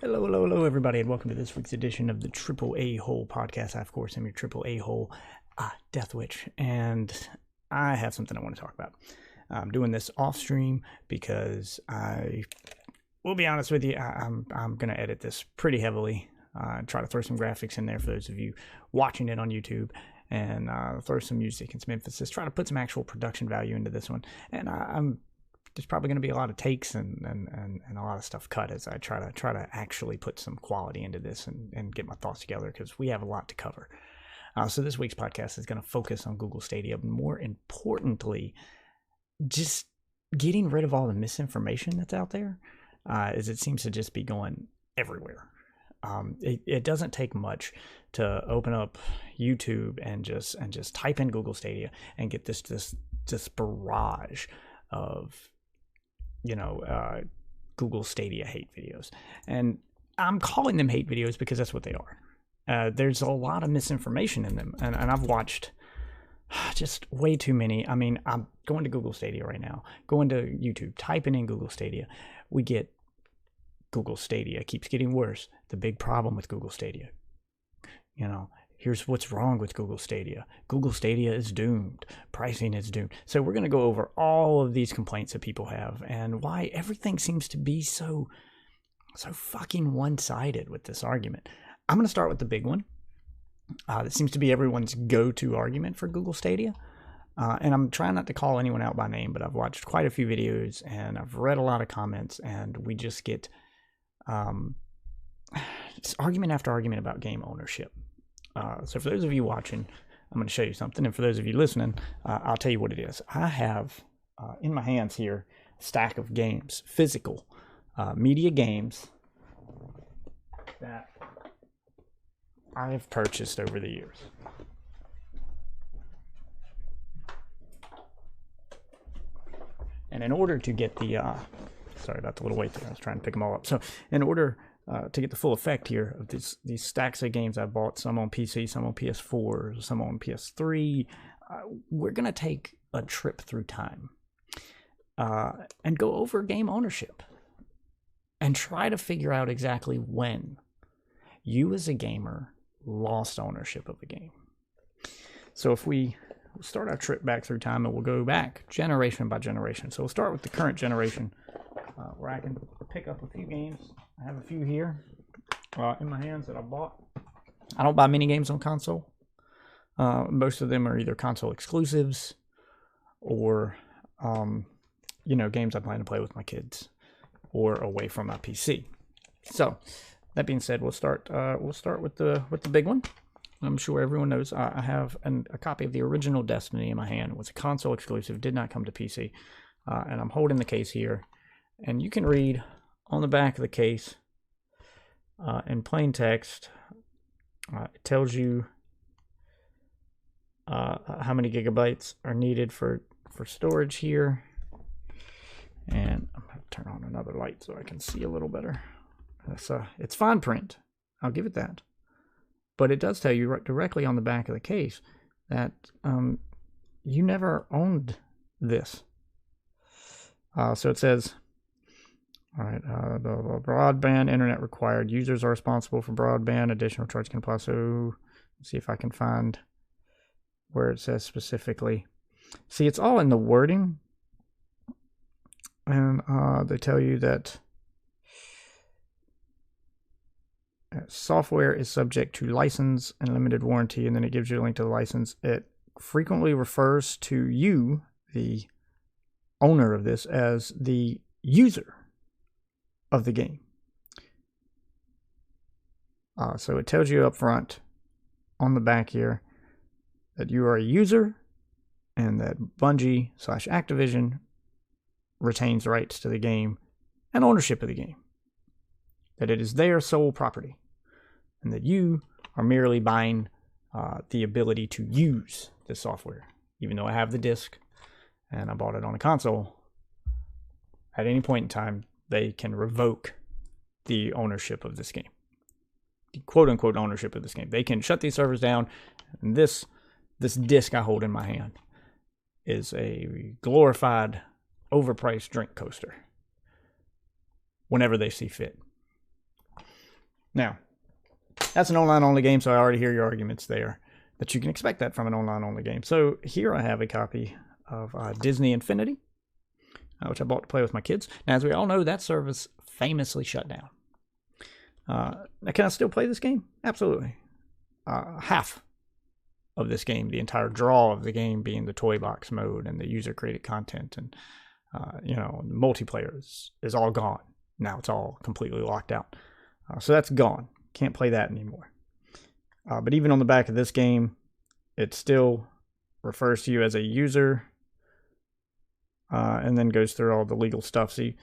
Hello, hello, hello, everybody, and welcome to this week's edition of the AAA Hole podcast. I, of course, am your AAA Hole, Death Witch, and I have something I want to talk about. I'm doing this off stream because I will be honest with you, I'm going to edit this pretty heavily, try to throw some graphics in there for those of you watching it on YouTube, and throw some music and some emphasis, try to put some actual production value into this one, and there's probably going to be a lot of takes and a lot of stuff cut as I try to actually put some quality into this and get my thoughts together, because we have a lot to cover. So this week's podcast is going to focus on Google Stadia, but more importantly, just getting rid of all the misinformation that's out there, as it seems to just be going everywhere. It doesn't take much to open up YouTube and just type in Google Stadia and get this barrage of Google Stadia hate videos. And I'm calling them hate videos because that's what they are. There's a lot of misinformation in them, and I've watched just way too many. I mean, I'm going to Google Stadia right now, going to YouTube, typing in Google Stadia. We get Google Stadia keeps getting worse. The big problem with Google Stadia, here's what's wrong with Google Stadia. Google Stadia is doomed. Pricing is doomed. So we're going to go over all of these complaints that people have and why everything seems to be so fucking one-sided with this argument. I'm going to start with the big one. That seems to be everyone's go-to argument for Google Stadia. And I'm trying not to call anyone out by name, but I've watched quite a few videos and I've read a lot of comments, and we just get just argument after argument about game ownership. So for those of you watching, I'm going to show you something. And for those of you listening, I'll tell you what it is. I have in my hands here a stack of games, physical media games that I have purchased over the years. And in order to get the, sorry about the little wait there, I was trying to pick them all up. So in order to get the full effect here of these stacks of games I bought, some on PC, some on PS4, some on PS3, we're going to take a trip through time and go over game ownership and try to figure out exactly when you as a gamer lost ownership of a game. So if we start our trip back through time, and we'll go back generation by generation. So we'll start with the current generation, where I can pick up a few games. I have a few here in my hands that I bought. I don't buy many games on console. Most of them are either console exclusives or, games I plan to play with my kids or away from my PC. So that being said, we'll start with the big one. I'm sure everyone knows I have a copy of the original Destiny in my hand. It was a console exclusive, did not come to PC. And I'm holding the case here. And you can read on the back of the case in plain text. It tells you how many gigabytes are needed for storage here. And I'm going to turn on another light so I can see a little better. It's fine print. I'll give it that. But it does tell you directly on the back of the case that you never owned this. So it says, all right, the broadband internet required. Users are responsible for broadband. Additional charge can apply. So let's see if I can find where it says specifically. See, it's all in the wording. And they tell you that software is subject to license and limited warranty, and then it gives you a link to the license. It frequently refers to you, the owner of this, as the user of the game. So it tells you up front on the back here that you are a user and that Bungie/Activision retains rights to the game and ownership of the game. That it is their sole property, and that you are merely buying the ability to use the software. Even though I have the disc and I bought it on a console, at any point in time, they can revoke the ownership of this game. The quote-unquote ownership of this game. They can shut these servers down, and this disc I hold in my hand is a glorified, overpriced drink coaster whenever they see fit. Now, that's an online-only game, so I already hear your arguments there, that you can expect that from an online-only game. So here I have a copy of Disney Infinity, which I bought to play with my kids. Now, as we all know, that service famously shut down. Now, can I still play this game? Absolutely. Half of this game, the entire draw of the game being the toy box mode and the user-created content and, multiplayer is all gone. Now it's all completely locked out. So that's gone. Can't play that anymore. But even on the back of this game, it still refers to you as a user and then goes through all the legal stuff. See,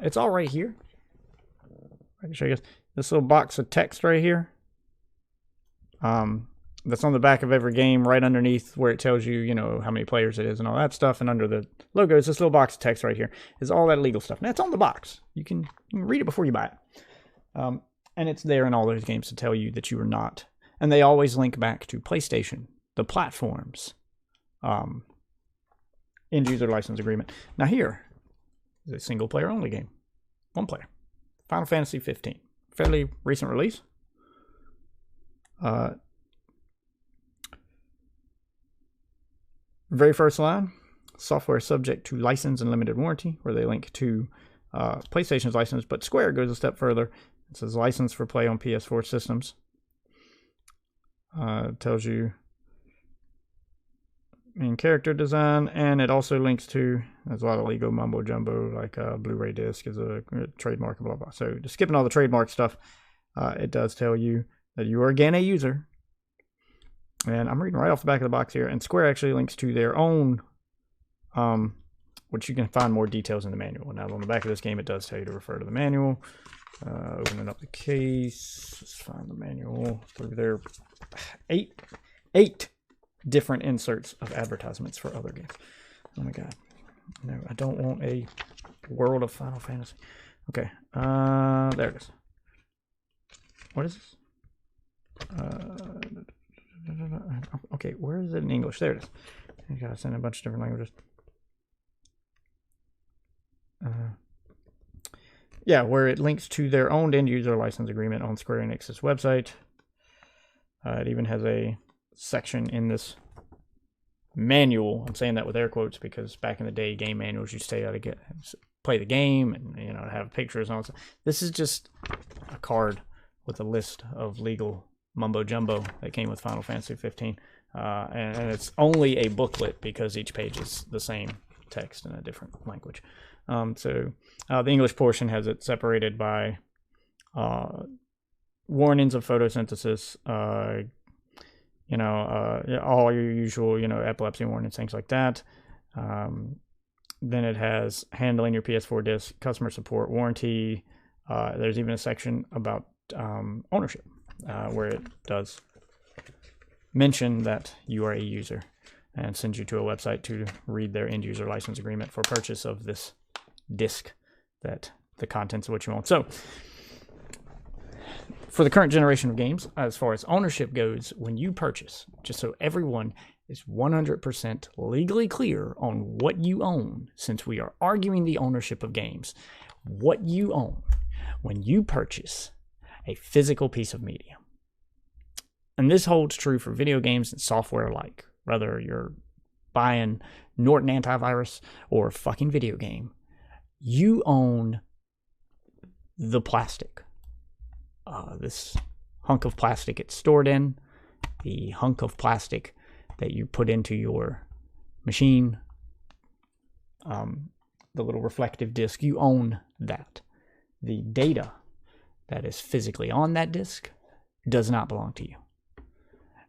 it's all right here. I can show you this little box of text right here. That's on the back of every game, right underneath where it tells you, how many players it is and all that stuff. And under the logo is this little box of text right here. Is all that legal stuff. Now, it's on the box. You can read it before you buy it. And it's there in all those games to tell you that you are not. And they always link back to PlayStation, the platforms, end-user license agreement. Now, here is a single-player only game. One player. Final Fantasy 15. Fairly recent release. Very first line, software subject to license and limited warranty, where they link to PlayStation's license, but Square goes a step further. It says license for play on PS4 systems. It tells you main character design, and it also links to, there's a lot of legal mumbo jumbo, like Blu-ray disc is a trademark, blah, blah. So just skipping all the trademark stuff, it does tell you that you are again a user. And I'm reading right off the back of the box here, and Square actually links to their own, which you can find more details in the manual. Now, on the back of this game, it does tell you to refer to the manual. Opening up the case, let's find the manual through there. Eight different inserts of advertisements for other games. Oh my god. No, I don't want a World of Final Fantasy. Okay, there it is. What is this? Okay, where is it in English? There it is. You gotta send a bunch of different languages. Yeah, where it links to their own end-user license agreement on Square Enix's website. It even has a section in this manual. I'm saying that with air quotes because back in the day, game manuals you stay out to play the game and have pictures and all that. This is just a card with a list of legal mumbo jumbo that came with Final Fantasy 15, and it's only a booklet because each page is the same text in a different language. So the English portion has it separated by warnings of photosynthesis, all your usual, epilepsy warnings, things like that. Then it has handling your PS4 disc, customer support, warranty. There's even a section about ownership, where it does mention that you are a user and sends you to a website to read their end user license agreement for purchase of this disc, that the contents of what you own. So for the current generation of games, as far as ownership goes, when you purchase, just so everyone is 100% legally clear on what you own, since we are arguing the ownership of games, what you own when you purchase a physical piece of media. And this holds true for video games and software alike. Whether you're buying Norton antivirus or a fucking video game, you own the plastic. This hunk of plastic it's stored in, the hunk of plastic that you put into your machine, the little reflective disc, you own that. The data that is physically on that disc does not belong to you.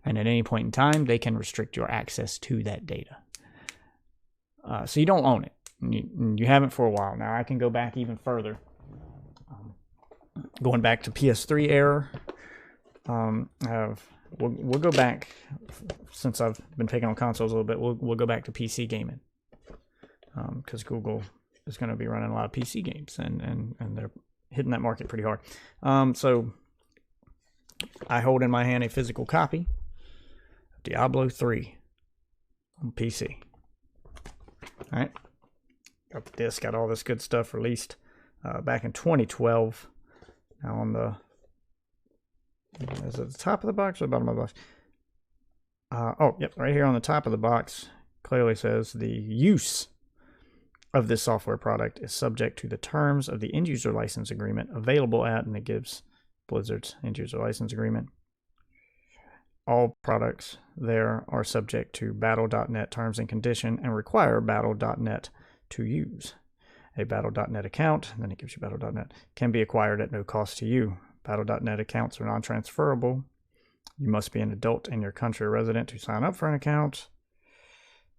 And at any point in time, they can restrict your access to that data. So you don't own it. You haven't for a while. Now, I can go back even further. Going back to PS3 era, we'll go back, since I've been picking on consoles a little bit, we'll go back to PC gaming. Because Google is going to be running a lot of PC games, and they're hitting that market pretty hard. So I hold in my hand a physical copy of Diablo 3 on PC. All right. Got the disc, got all this good stuff released back in 2012. Now on the Is it the top of the box or the bottom of the box? Oh, yep, right here on the top of the box clearly says the use of this software product is subject to the terms of the end user license agreement available at, and it gives Blizzard's end user license agreement. All products there are subject to Battle.net terms and condition and require Battle.net to use. A Battle.net account, and then it gives you Battle.net, can be acquired at no cost to you. Battle.net accounts are non-transferable. You must be an adult in your country or resident to sign up for an account.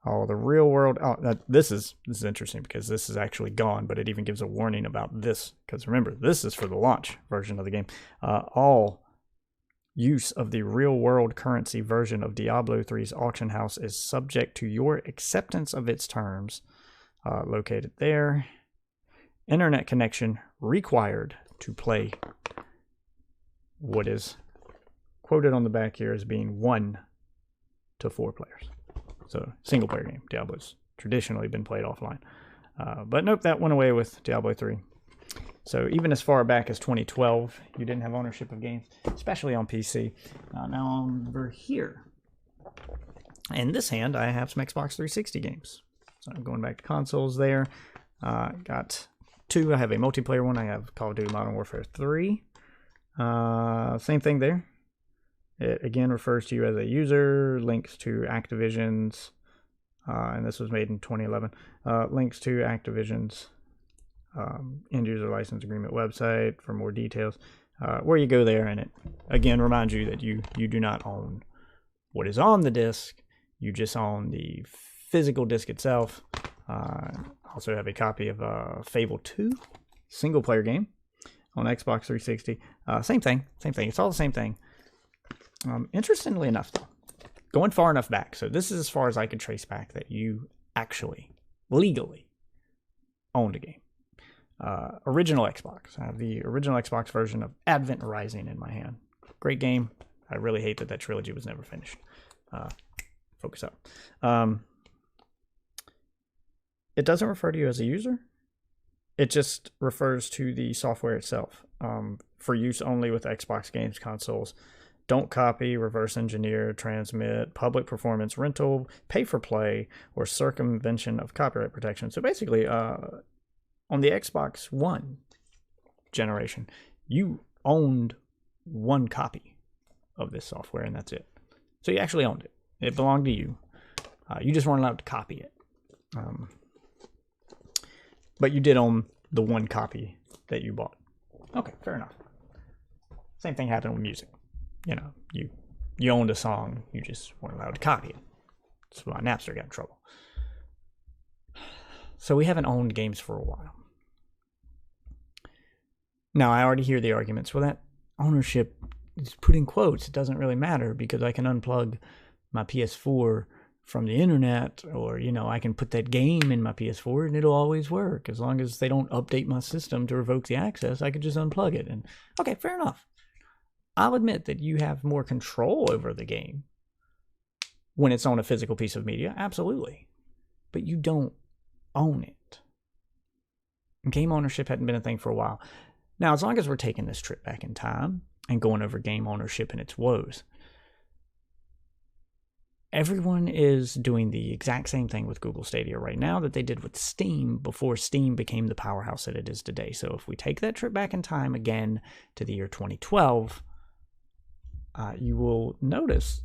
Oh, the real world. Oh, this is interesting because this is actually gone, but it even gives a warning about this. Because remember, this is for the launch version of the game. All use of the real world currency version of Diablo 3's auction house is subject to your acceptance of its terms. Located there. Internet connection required to play. What is quoted on the back here as being 1 to 4 players. So single player game. Diablo's traditionally been played offline. But nope, that went away with Diablo 3. So even as far back as 2012, you didn't have ownership of games, especially on PC. Now over here, in this hand, I have some Xbox 360 games. So I'm going back to consoles there. Got 2. I have a multiplayer one. I have Call of Duty Modern Warfare 3. Same thing there. It again refers to you as a user, links to Activision's, and this was made in 2011, links to Activision's end user license agreement website for more details, where you go there, and it again reminds you that you do not own what is on the disc, you just own the physical disc itself. Also have a copy of Fable 2, single player game on Xbox 360. Same thing, it's all the same thing. Interestingly enough, though, going far enough back, so this is as far as I could trace back that you actually, legally, owned a game. Original Xbox. I have the original Xbox version of Advent Rising in my hand. Great game. I really hate that trilogy was never finished. Focus up. It doesn't refer to you as a user. It just refers to the software itself. For use only with Xbox games consoles. Don't copy, reverse engineer, transmit, public performance, rental, pay for play, or circumvention of copyright protection. So basically, on the Xbox One generation, you owned 1 copy of this software, and that's it. So you actually owned it. It belonged to you. You just weren't allowed to copy it. But you did own the 1 copy that you bought. Okay, fair enough. Same thing happened with music. You know, you owned a song, you just weren't allowed to copy it. That's why Napster got in trouble. So we haven't owned games for a while. Now, I already hear the arguments. Well, that ownership is put in quotes. It doesn't really matter because I can unplug my PS4 from the internet, or, you know, I can put that game in my PS4 and it'll always work. As long as they don't update my system to revoke the access, I could just unplug it. And okay, fair enough. I'll admit that you have more control over the game when it's on a physical piece of media, absolutely. But you don't own it. Game ownership hadn't been a thing for a while. Now, as long as we're taking this trip back in time and going over game ownership and its woes, everyone is doing the exact same thing with Google Stadia right now that they did with Steam before Steam became the powerhouse that it is today. So if we take that trip back in time again to the year 2012, you will notice,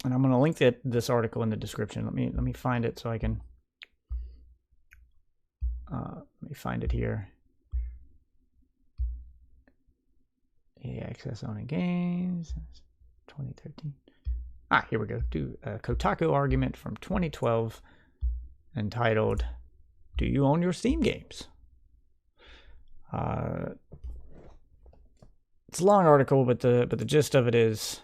and I'm going to link this article in the description. Let me find it so I can. Let me find it here. Access owning games, 2013. Here we go. Do a Kotaku argument from 2012 entitled, "Do you own your Steam games?" It's a long article, but the gist of it is,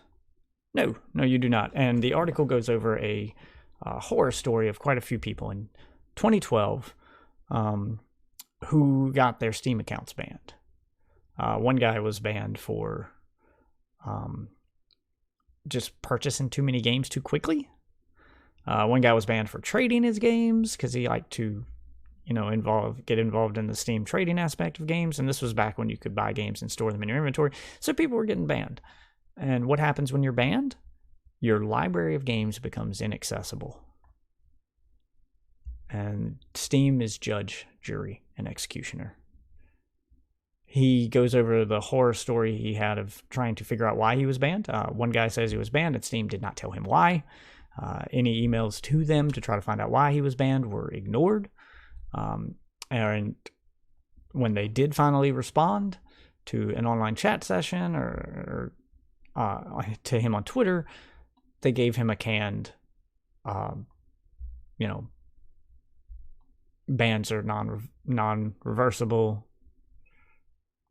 no, you do not. And the article goes over a horror story of quite a few people in 2012 who got their Steam accounts banned. One guy was banned for just purchasing too many games too quickly. One guy was banned for trading his games because he liked to, get involved in the Steam trading aspect of games. And this was back when you could buy games and store them in your inventory. So people were getting banned. And what happens when you're banned? Your library of games becomes inaccessible. And Steam is judge, jury, and executioner. He goes over the horror story he had of trying to figure out why he was banned. One guy says he was banned and Steam did not tell him why. Any emails to them to try to find out why he was banned were ignored. And when they did finally respond to an online chat session or to him on Twitter, they gave him a canned, bans are non-reversible.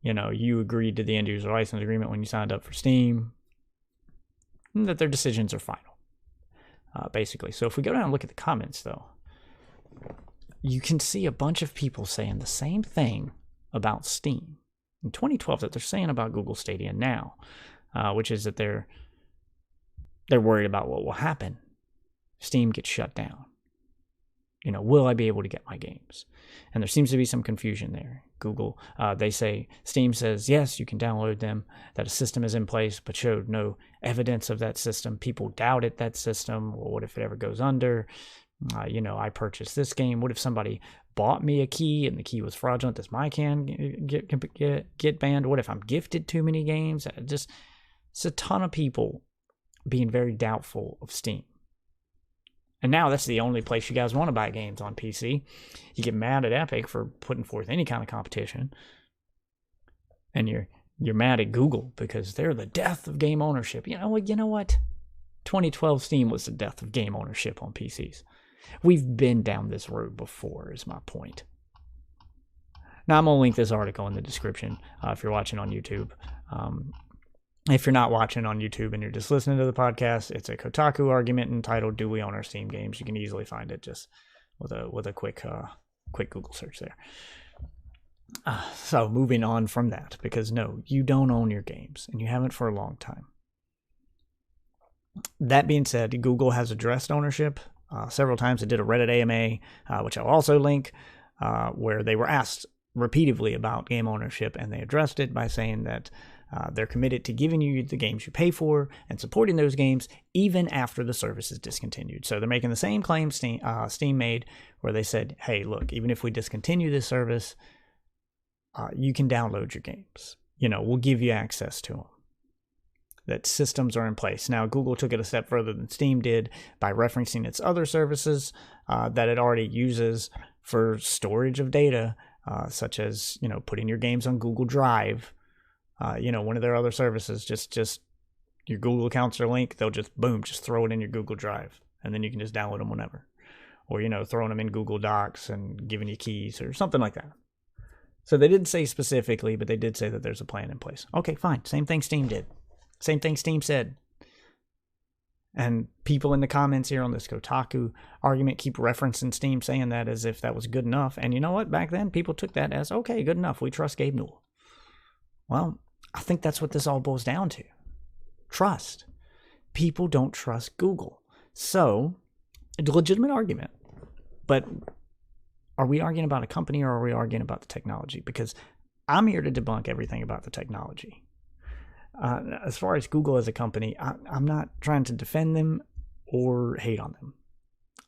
You agreed to the end user license agreement when you signed up for Steam, and that their decisions are final, basically. So if we go down and look at the comments, though, you can see a bunch of people saying the same thing about Steam in 2012 that they're saying about Google Stadia now, which is that they're worried about what will happen. Steam gets shut down. Will I be able to get my games? And there seems to be some confusion there. Google, Steam says, yes, you can download them, that a system is in place, but showed no evidence of that system. People doubted that system. Well, what if it ever goes under? I purchased this game. What if somebody bought me a key and the key was fraudulent? Does my can get banned? What if I'm gifted too many games? It's a ton of people being very doubtful of Steam. And now that's the only place you guys want to buy games on PC. You get mad at Epic for putting forth any kind of competition. And you're mad at Google because they're the death of game ownership. You know what? 2012 Steam was the death of game ownership on PCs. We've been down this road before, is my point. Now, I'm going to link this article in the description if you're watching on YouTube. If you're not watching on YouTube and you're just listening to the podcast, it's a Kotaku argument entitled "Do We Own Our Steam Games?" You can easily find it just with a quick Google search there. So moving on from that, because no, you don't own your games, and you haven't for a long time. That being said, Google has addressed ownership several times. It did a Reddit AMA, which I'll also link, where they were asked repeatedly about game ownership, and they addressed it by saying that they're committed to giving you the games you pay for and supporting those games even after the service is discontinued. So they're making the same claim Steam made, where they said, hey, look, even if we discontinue this service, you can download your games. We'll give you access to them. That systems are in place. Now, Google took it a step further than Steam did by referencing its other services that it already uses for storage of data, such as, putting your games on Google Drive. One of their other services, just your Google accounts are linked, they'll just throw it in your Google Drive, and then you can just download them whenever. Or, throwing them in Google Docs and giving you keys or something like that. So they didn't say specifically, but they did say that there's a plan in place. Okay, fine. Same thing Steam did. Same thing Steam said. And people in the comments here on this Kotaku argument keep referencing Steam saying that as if that was good enough. And you know what? Back then, people took that as, okay, good enough. We trust Gabe Newell. Well, I think that's what this all boils down to. Trust. People don't trust Google. So, a legitimate argument. But are we arguing about a company or are we arguing about the technology? Because I'm here to debunk everything about the technology. As far as Google as a company, I'm not trying to defend them or hate on them.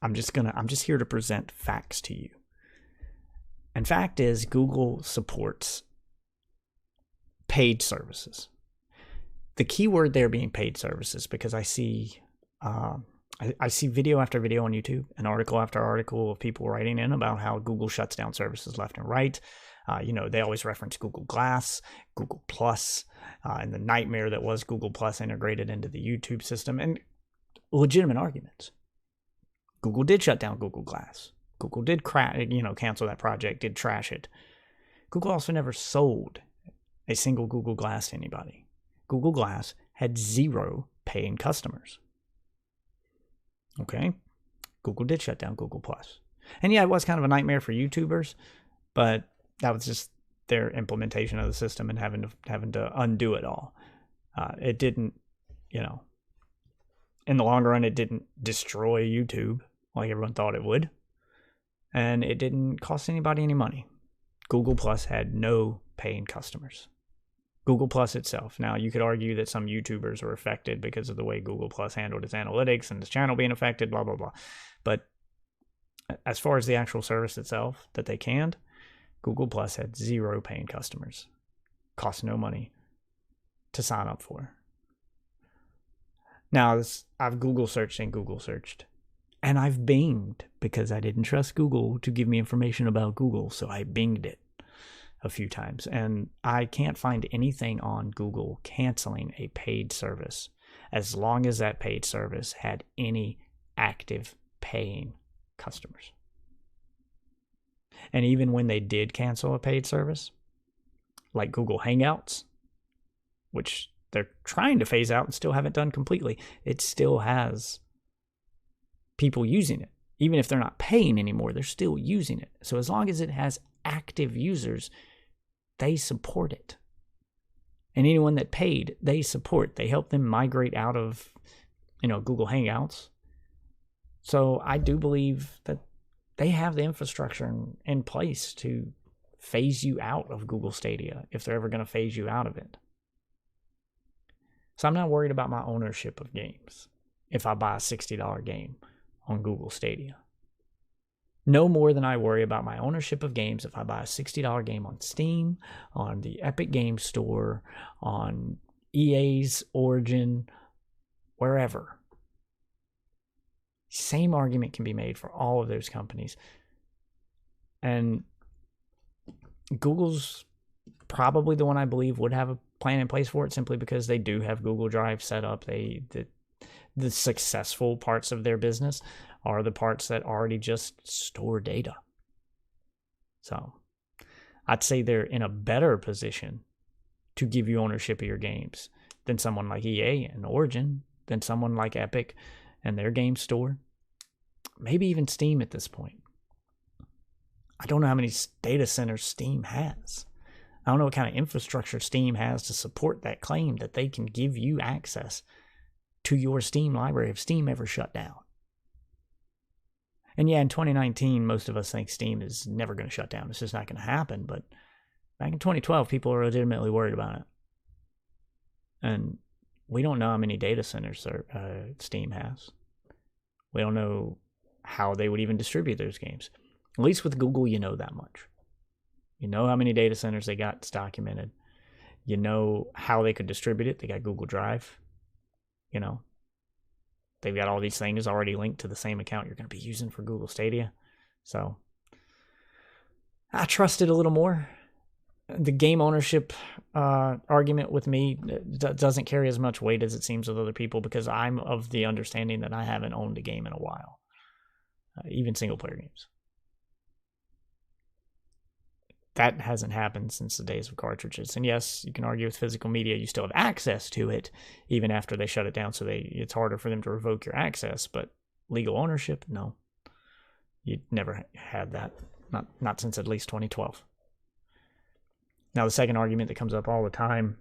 I'm just here to present facts to you. And fact is, Google supports paid services. The key word there being paid services, because I see video after video on YouTube, and article after article of people writing in about how Google shuts down services left and right. They always reference Google Glass, Google Plus, and the nightmare that was Google Plus integrated into the YouTube system, and legitimate arguments. Google did shut down Google Glass. Google did cancel that project, did trash it. Google also never sold a single Google Glass to anybody. Google Glass had 0 paying customers. Okay? Google did shut down Google Plus. And yeah, it was kind of a nightmare for YouTubers, but that was just their implementation of the system and having to undo it all. It didn't, in the long run, it didn't destroy YouTube like everyone thought it would. And it didn't cost anybody any money. Google Plus had no paying customers. Google Plus itself. Now, you could argue that some YouTubers are affected because of the way Google Plus handled its analytics and its channel being affected, blah, blah, blah. But as far as the actual service itself that they canned, Google Plus had 0 paying customers. Cost no money to sign up for. Now, I've Google searched and Google searched. And I've binged because I didn't trust Google to give me information about Google. So I binged it a few times. And I can't find anything on Google canceling a paid service as long as that paid service had any active paying customers. And even when they did cancel a paid service, like Google Hangouts, which they're trying to phase out and still haven't done completely, it still has people using it. Even if they're not paying anymore, they're still using it. So as long as it has active users, they support it. And anyone that paid, they support. They help them migrate out of, Google Hangouts. So I do believe that they have the infrastructure in place to phase you out of Google Stadia if they're ever going to phase you out of it. So I'm not worried about my ownership of games if I buy a $60 game on Google Stadia. No more than I worry about my ownership of games if I buy a $60 game on Steam, on the Epic Games Store, on EA's Origin, wherever. Same argument can be made for all of those companies. And Google's probably the one I believe would have a plan in place for it, simply because they do have Google Drive set up. The successful parts of their business are the parts that already just store data. So I'd say they're in a better position to give you ownership of your games than someone like EA and Origin, than someone like Epic and their game store, maybe even Steam at this point. I don't know how many data centers Steam has. I don't know what kind of infrastructure Steam has to support that claim that they can give you access to your Steam library if Steam ever shut down. And yeah, in 2019, most of us think Steam is never going to shut down. It's just not going to happen. But back in 2012, people were legitimately worried about it. And we don't know how many data centers Steam has. We don't know how they would even distribute those games. At least with Google, you know that much. You know how many data centers they got. It's documented. You know how they could distribute it. They got Google Drive. They've got all these things already linked to the same account you're going to be using for Google Stadia. So I trust it a little more. The game ownership argument with me doesn't carry as much weight as it seems with other people, because I'm of the understanding that I haven't owned a game in a while, even single-player games. That hasn't happened since the days of cartridges. And yes, you can argue with physical media, you still have access to it even after they shut it down, so it's harder for them to revoke your access. But legal ownership, no. You never had that. Not since at least 2012. Now, the second argument that comes up all the time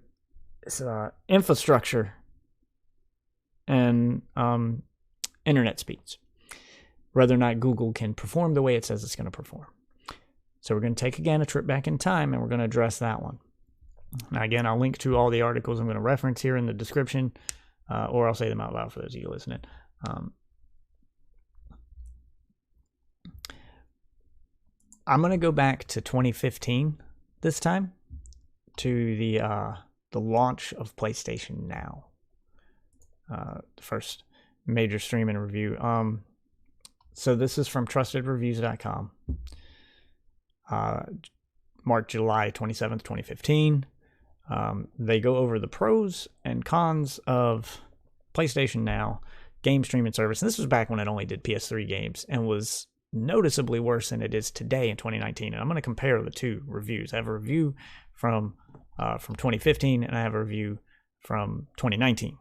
is infrastructure and internet speeds. Whether or not Google can perform the way it says it's going to perform. So we're going to take, again, a trip back in time, and we're going to address that one. Now, again, I'll link to all the articles I'm going to reference here in the description, or I'll say them out loud for those of you listening. I'm going to go back to 2015 this time, to the launch of PlayStation Now, the first major streaming review. So this is from trustedreviews.com. July 27th, 2015. They go over the pros and cons of PlayStation Now game streaming service. And this was back when it only did PS3 games and was noticeably worse than it is today in 2019. And I'm going to compare the two reviews. I have a review from 2015, and I have a review from 2019.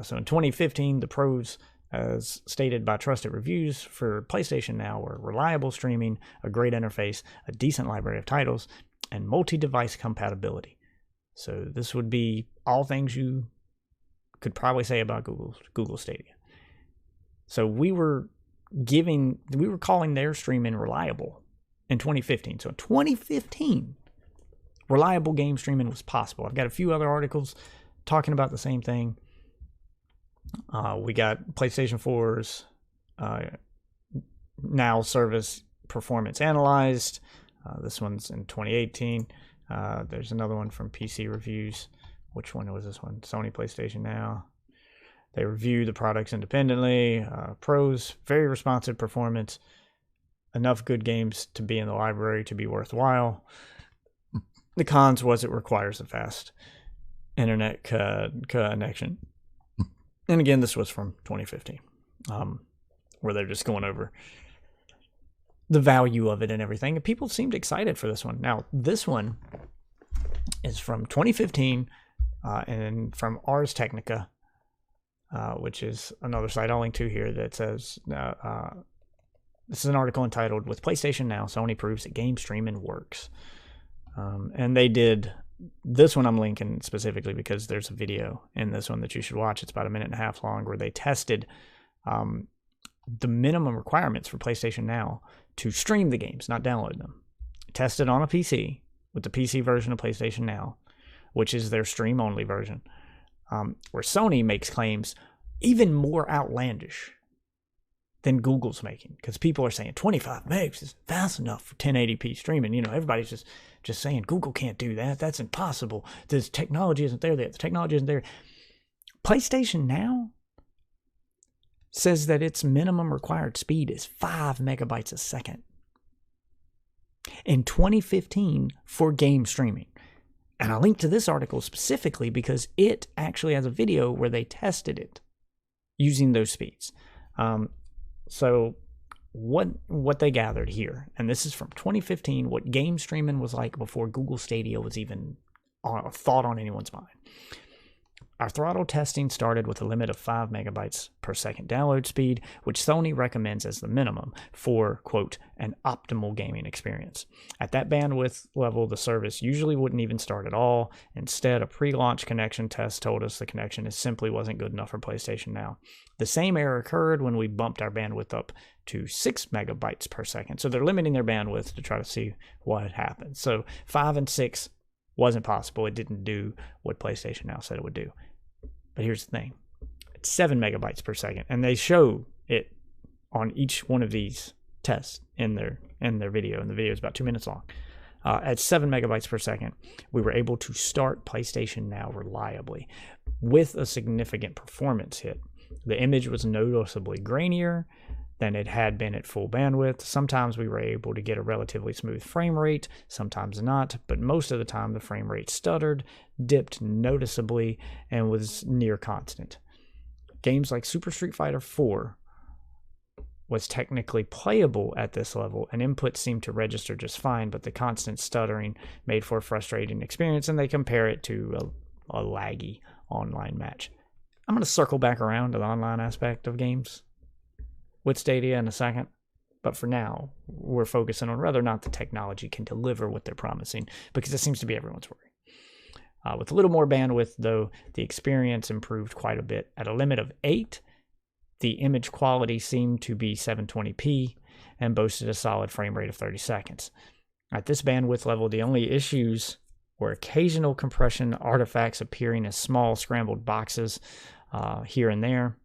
So in 2015, the pros, as stated by Trusted Reviews for PlayStation Now, were reliable streaming, a great interface, a decent library of titles, and multi-device compatibility. So this would be all things you could probably say about Google Stadia. So we were calling their streaming reliable in 2015. So in 2015, reliable game streaming was possible. I've got a few other articles talking about the same thing. We got PlayStation 4's Now service performance analyzed. This one's in 2018. There's another one from PC Reviews. Which one was this one? Sony PlayStation Now. They review the products independently. Pros, very responsive performance. Enough good games to be in the library to be worthwhile. The cons was it requires a fast internet connection. And again, this was from 2015, where they're just going over the value of it and everything. And people seemed excited for this one. Now, this one is from 2015 and from Ars Technica, which is another site I'll link to here that says, this is an article entitled, "With PlayStation Now, Sony Proves that Game Streaming Works." And they did this one. I'm linking specifically because there's a video in this one that you should watch. It's about 1.5 minutes long, where they tested the minimum requirements for PlayStation Now to stream the games, not download them. Tested on a PC with the PC version of PlayStation Now, which is their stream-only version, where Sony makes claims even more outlandish than Google's making, because people are saying 25 megs is fast enough for 1080p streaming. You know, everybody's just saying Google can't do that. That's impossible. This technology isn't there. The technology isn't there. PlayStation Now says that its minimum required speed is 5 megabytes a second in 2015 for game streaming. And I linked to this article specifically because it actually has a video where they tested it using those speeds. So what they gathered here, and this is from 2015, what game streaming was like before Google Stadia was even a thought on anyone's mind. Our throttle testing started with a limit of 5 megabytes per second download speed, which Sony recommends as the minimum for, quote, an optimal gaming experience. At that bandwidth level, the service usually wouldn't even start at all. Instead, a pre-launch connection test told us the connection simply wasn't good enough for PlayStation Now. The same error occurred when we bumped our bandwidth up to 6 megabytes per second. So they're limiting their bandwidth to try to see what happens. So 5 and 6 wasn't possible. It didn't do what PlayStation Now said it would do. But here's the thing. It's 7 megabytes per second. And they show it on each one of these tests in their video. And the video is about 2 minutes long. At 7 megabytes per second, we were able to start PlayStation Now reliably with a significant performance hit. The image was noticeably grainier than it had been at full bandwidth. Sometimes we were able to get a relatively smooth frame rate, sometimes not, but most of the time the frame rate stuttered, dipped noticeably, and was near constant. Games like Super Street Fighter 4 was technically playable at this level, and input seemed to register just fine, but the constant stuttering made for a frustrating experience, and they compare it to a laggy online match. I'm going to circle back around to the online aspect of games with Stadia in a second, but for now, we're focusing on whether or not the technology can deliver what they're promising, because it seems to be everyone's worry. With a little more bandwidth, though, the experience improved quite a bit. At a limit of 8, the image quality seemed to be 720p and boasted a solid frame rate of 30 seconds. At this bandwidth level, the only issues were occasional compression artifacts appearing as small scrambled boxes here and there.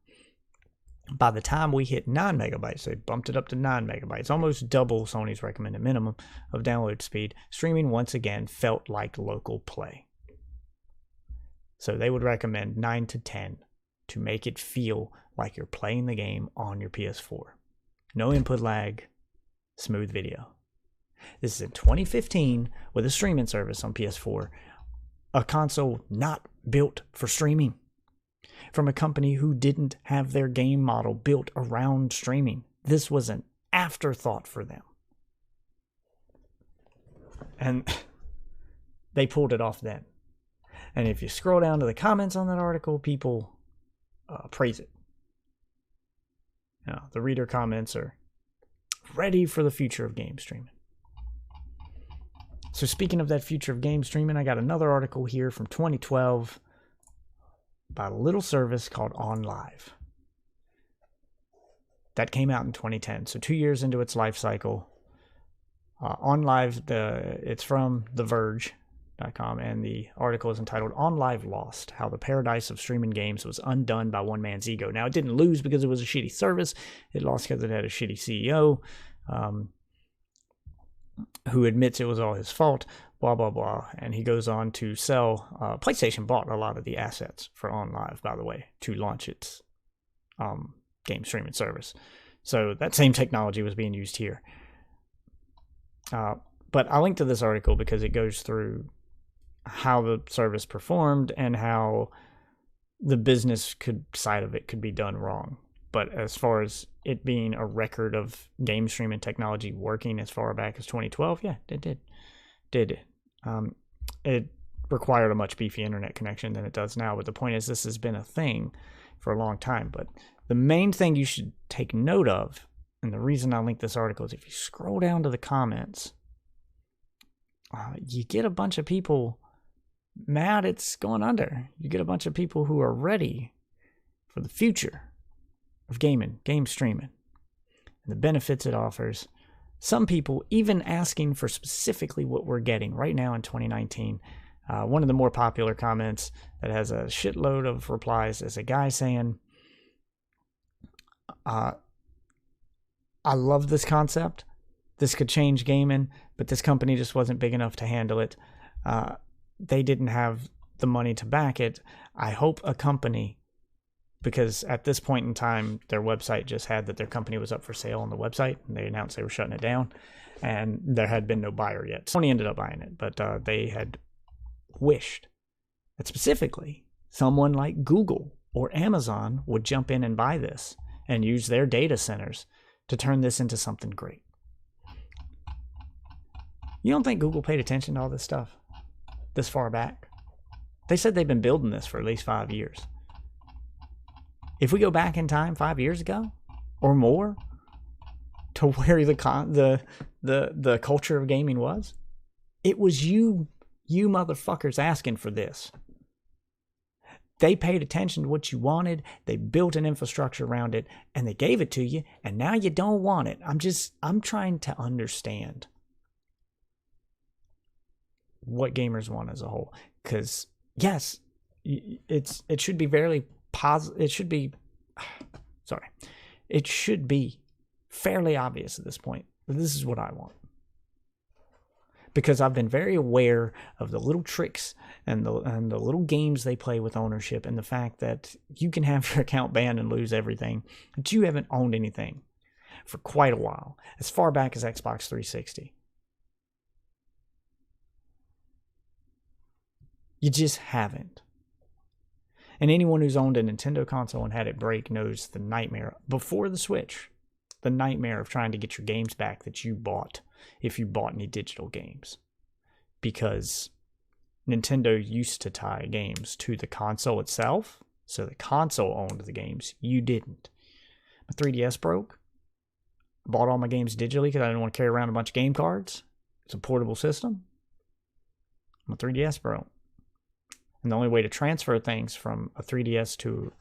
By the time we hit 9 megabytes, they bumped it up to 9 megabytes, almost double Sony's recommended minimum of download speed. Streaming once again felt like local play. So they would recommend 9 to 10 to make it feel like you're playing the game on your PS4. No input lag, smooth video. This is in 2015 with a streaming service on PS4, a console not built for streaming, from a company who didn't have their game model built around streaming. This was an afterthought for them. And they pulled it off then. And if you scroll down to the comments on that article, people praise it. The reader comments are ready for the future of game streaming. So speaking of that future of game streaming, I got another article here from 2012 about a little service called OnLive. That came out in 2010, so 2 years into its life cycle. OnLive, it's from The Verge, GameStream.com, and the article is entitled "On Live Lost: How the Paradise of Streaming Games Was Undone by One Man's Ego." Now, it didn't lose because it was a shitty service. It lost because it had a shitty CEO who admits it was all his fault, blah, blah, blah. And he goes on to sell. PlayStation bought a lot of the assets for OnLive, by the way, to launch its game streaming service. So that same technology was being used here. But I linked to this article because it goes through how the service performed and how the business side of it could be done wrong. But as far as it being a record of game streaming technology working as far back as 2012, yeah, it did. It required a much beefier internet connection than it does now. But the point is, this has been a thing for a long time. But the main thing you should take note of, and the reason I linked this article, is if you scroll down to the comments, you get a bunch of people mad it's going under. You get a bunch of people who are ready for the future of gaming, game streaming, and the benefits it offers. Some people even asking for specifically what we're getting right now in 2019. One of the more popular comments that has a shitload of replies is a guy saying, I love this concept. This could change gaming, but this company just wasn't big enough to handle it. They didn't have the money to back it. I hope a company, because at this point in time, their website just had that their company was up for sale on the website, and they announced they were shutting it down, and there had been no buyer yet. Sony ended up buying it, but they had wished that specifically someone like Google or Amazon would jump in and buy this and use their data centers to turn this into something great. You don't think Google paid attention to all this stuff this far back? They said they've been building this for at least 5 years. If we go back in time 5 years ago or more to where the culture of gaming was, it was you motherfuckers asking for this. They paid attention to what you wanted. They built an infrastructure around it, and they gave it to you, and now you don't want it. I'm trying to understand what gamers want as a whole. Because, yes, it should be fairly positive. It should be fairly obvious at this point that this is what I want. Because I've been very aware of the little tricks and the little games they play with ownership, and the fact that you can have your account banned and lose everything, but you haven't owned anything for quite a while, as far back as Xbox 360. You just haven't. And anyone who's owned a Nintendo console and had it break knows the nightmare before the Switch, the nightmare of trying to get your games back that you bought, if you bought any digital games. Because Nintendo used to tie games to the console itself, so the console owned the games. You didn't. My 3DS broke. I bought all my games digitally because I didn't want to carry around a bunch of game cards. It's a portable system. My 3DS broke. And the only way to transfer things from a 3DS to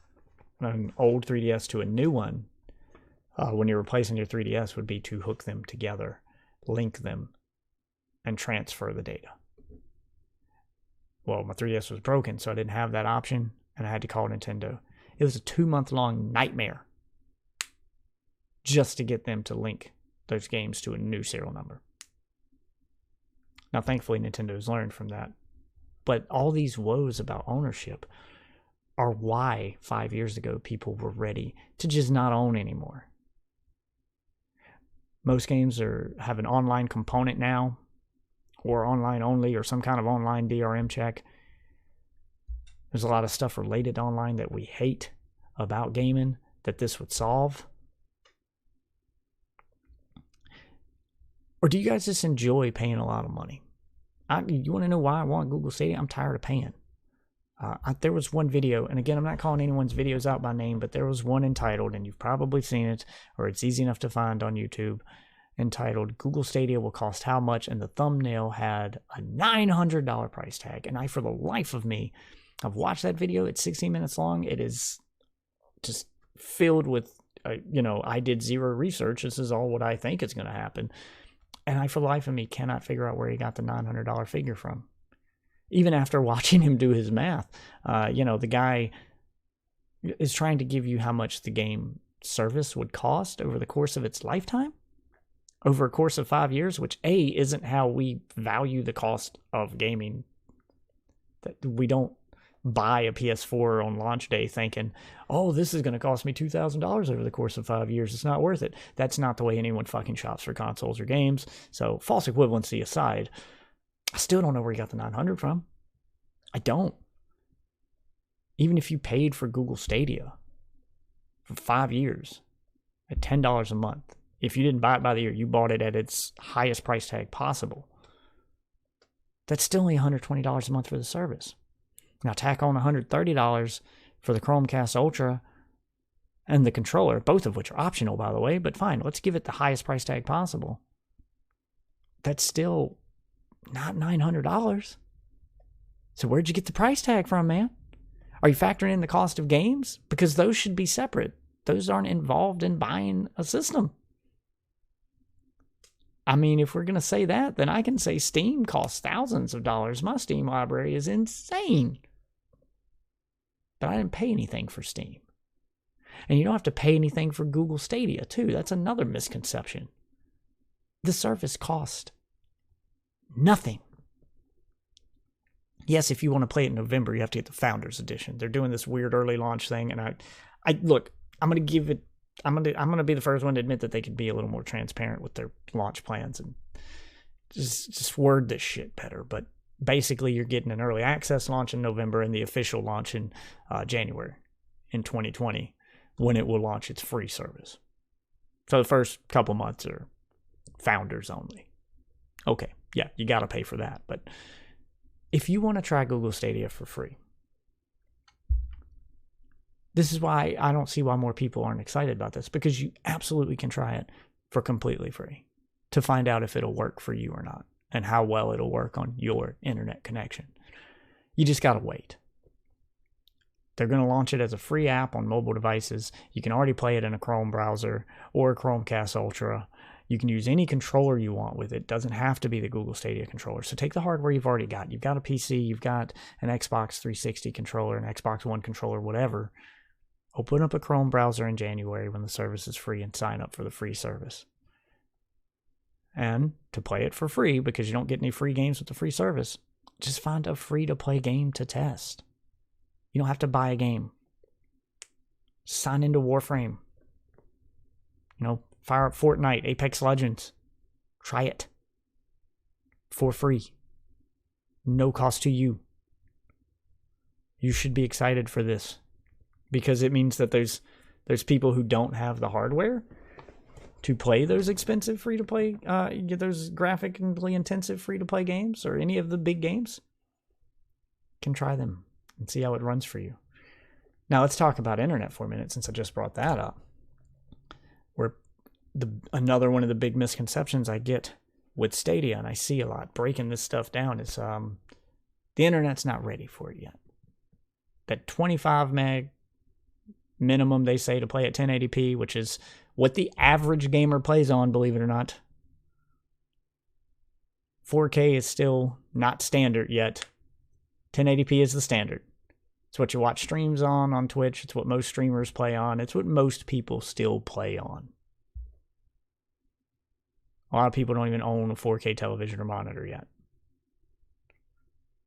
an old 3DS to a new one, when you're replacing your 3DS, would be to hook them together, link them, and transfer the data. Well, my 3DS was broken, so I didn't have that option, and I had to call Nintendo. It was a 2-month-long nightmare just to get them to link those games to a new serial number. Now, thankfully, Nintendo's learned from that. But all these woes about ownership are why 5 years ago people were ready to just not own anymore. Most games have an online component now, or online only, or some kind of online DRM check. There's a lot of stuff related to online that we hate about gaming that this would solve. Or do you guys just enjoy paying a lot of money? You want to know why I want Google Stadia? I'm tired of paying. There was one video, and again, I'm not calling anyone's videos out by name, but there was one entitled, and you've probably seen it, or it's easy enough to find on YouTube, entitled, Google Stadia will cost how much? And the thumbnail had a $900 price tag. And for the life of me, I've watched that video. It's 16 minutes long. It is just filled with, I did zero research. This is all what I think is going to happen. And for the life of me, cannot figure out where he got the $900 figure from. Even after watching him do his math, the guy is trying to give you how much the game service would cost over the course of its lifetime, over a course of 5 years, which isn't how we value the cost of gaming. That we don't buy a PS4 on launch day thinking, oh, this is going to cost me $2,000 over the course of 5 years. It's not worth it. That's not the way anyone fucking shops for consoles or games. So false equivalency aside, I still don't know where you got the 900 from. I don't. Even if you paid for Google Stadia for 5 years at $10 a month, if you didn't buy it by the year, you bought it at its highest price tag possible, that's still only $120 a month for the service. Now tack on $130 for the Chromecast Ultra and the controller, both of which are optional, by the way, but fine, let's give it the highest price tag possible. That's still not $900. So where'd you get the price tag from, man? Are you factoring in the cost of games? Because those should be separate. Those aren't involved in buying a system. I mean, if we're going to say that, then I can say Steam costs thousands of dollars. My Steam library is insane. But I didn't pay anything for Steam. And you don't have to pay anything for Google Stadia, too. That's another misconception. The service cost nothing. Yes, if you want to play it in November, you have to get the Founders Edition. They're doing this weird early launch thing, and I look, I'm going to be the first one to admit that they could be a little more transparent with their launch plans and just word this shit better. But basically, you're getting an early access launch in November and the official launch in January in 2020, when it will launch its free service. So the first couple months are Founders only. Okay, yeah, you got to pay for that. But if you want to try Google Stadia for free, this is why I don't see why more people aren't excited about this, because you absolutely can try it for completely free to find out if it'll work for you or not and how well it'll work on your internet connection. You just got to wait. They're going to launch it as a free app on mobile devices. You can already play it in a Chrome browser or a Chromecast Ultra. You can use any controller you want with it. It doesn't have to be the Google Stadia controller. So take the hardware you've already got. You've got a PC, you've got an Xbox 360 controller, an Xbox One controller, whatever. Open up a Chrome browser in January when the service is free and sign up for the free service. And to play it for free, because you don't get any free games with the free service, just find a free-to-play game to test. You don't have to buy a game. Sign into Warframe. Fire up Fortnite, Apex Legends. Try it. For free. No cost to you. You should be excited for this, because it means that there's people who don't have the hardware to play those expensive free-to-play, those graphically intensive free-to-play games, or any of the big games. Can try them and see how it runs for you. Now let's talk about internet for a minute, since I just brought that up. Another one of the big misconceptions I get with Stadia, and I see a lot breaking this stuff down, is the internet's not ready for it yet. That 25 meg minimum they say to play at 1080p, which is what the average gamer plays on, believe it or not. 4K is still not standard yet. 1080p is the standard. It's what you watch streams on Twitch. It's what most streamers play on. It's what most people still play on. A lot of people don't even own a 4K television or monitor yet.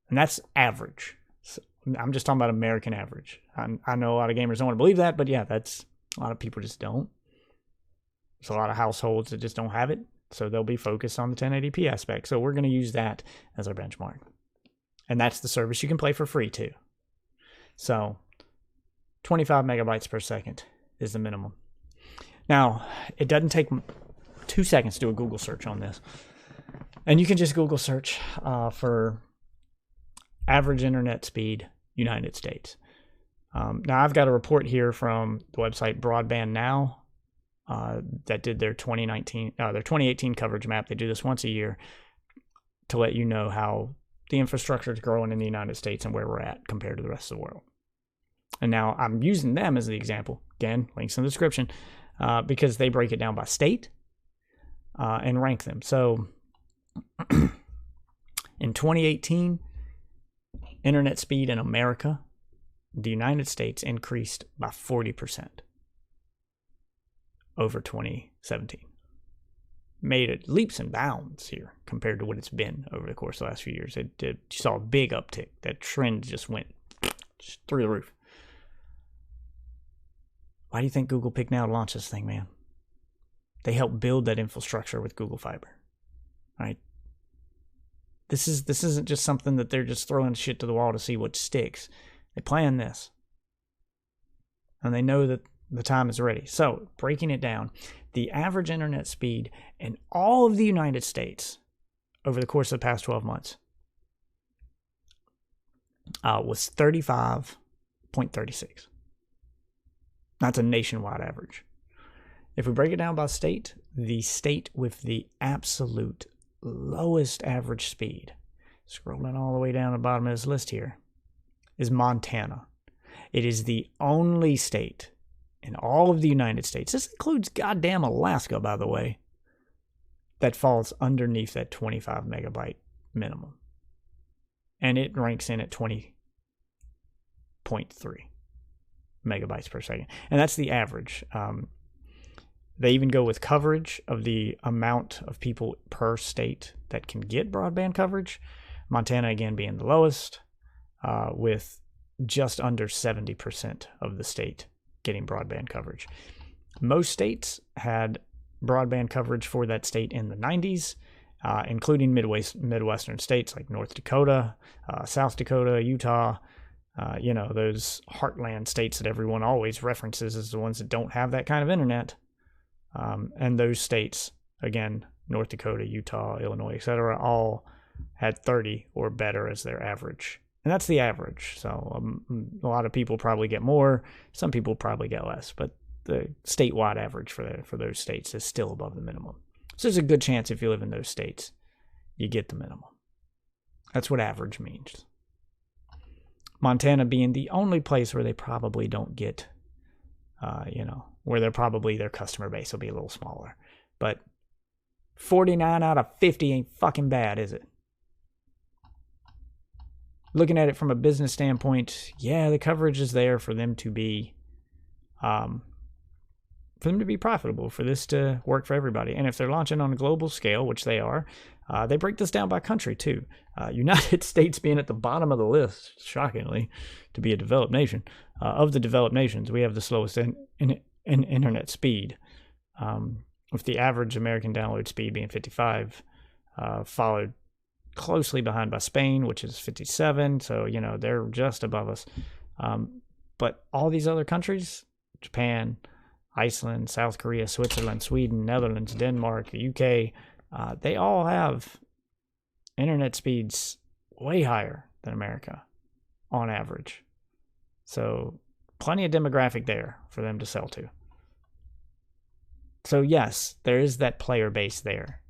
And that's average. So I'm just talking about American average. I know a lot of gamers don't want to believe that, but yeah, that's a lot of people just don't. There's a lot of households that just don't have it, so they'll be focused on the 1080p aspect. So we're going to use that as our benchmark. And that's the service you can play for free too. So 25 megabytes per second is the minimum. Now, it doesn't take 2 seconds to do a Google search on this. And you can just Google search for average internet speed, United States. Now, I've got a report here from the website Broadband Now that did their 2018 coverage map. They do this once a year to let you know how the infrastructure is growing in the United States and where we're at compared to the rest of the world. And now I'm using them as the example. Again, links in the description, because they break it down by state and rank them. So in 2018, internet speed in America, the United States increased by 40% over 2017. Made it leaps and bounds here compared to what it's been over the course of the last few years. You saw a big uptick. That trend just went through the roof. Why do you think Google picked now to launch this thing, man? They helped build that infrastructure with Google Fiber, right? This isn't just something that they're just throwing shit to the wall to see what sticks. They plan this, and they know that the time is ready. So, breaking it down, the average internet speed in all of the United States over the course of the past 12 months was 35.36. That's a nationwide average. If we break it down by state, the state with the absolute lowest average speed, scrolling all the way down the bottom of this list here, is Montana. It is the only state in all of the United States, this includes goddamn Alaska, by the way, that falls underneath that 25 megabyte minimum. And it ranks in at 20.3 megabytes per second. And that's the average. They even go with coverage of the amount of people per state that can get broadband coverage. Montana, again, being the lowest, with just under 70% of the state getting broadband coverage. Most states had broadband coverage for that state in the 90s, including Midwestern states like North Dakota, South Dakota, Utah, those heartland states that everyone always references as the ones that don't have that kind of internet. And those states, again, North Dakota, Utah, Illinois, etc., all had 30 or better as their average. And that's the average. So a lot of people probably get more. Some people probably get less. But the statewide average for those states is still above the minimum. So there's a good chance if you live in those states, you get the minimum. That's what average means. Montana being the only place where they probably don't get, where their customer base will be a little smaller. But 49 out of 50 ain't fucking bad, is it? Looking at it from a business standpoint, yeah, the coverage is there for them to be, profitable, for this to work for everybody. And if they're launching on a global scale, which they are, they break this down by country too. United States being at the bottom of the list, shockingly, to be a developed nation. Of the developed nations, we have the slowest in internet speed, with the average American download speed being 55, followed closely behind by Spain, which is 57. So, they're just above us. But all these other countries, Japan, Iceland, South Korea, Switzerland, Sweden, Netherlands, Denmark, the UK, they all have internet speeds way higher than America on average. So plenty of demographic there for them to sell to. So yes, there is that player base there.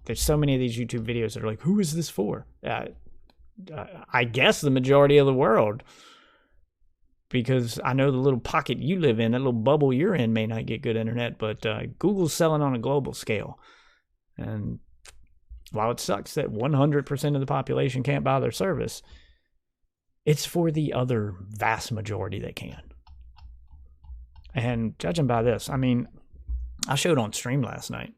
There's so many of these YouTube videos that are like, who is this for? I guess the majority of the world. Because I know the little pocket you live in, that little bubble you're in may not get good internet, but Google's selling on a global scale. And while it sucks that 100% of the population can't buy their service, it's for the other vast majority that can. And judging by this, I showed on stream last night.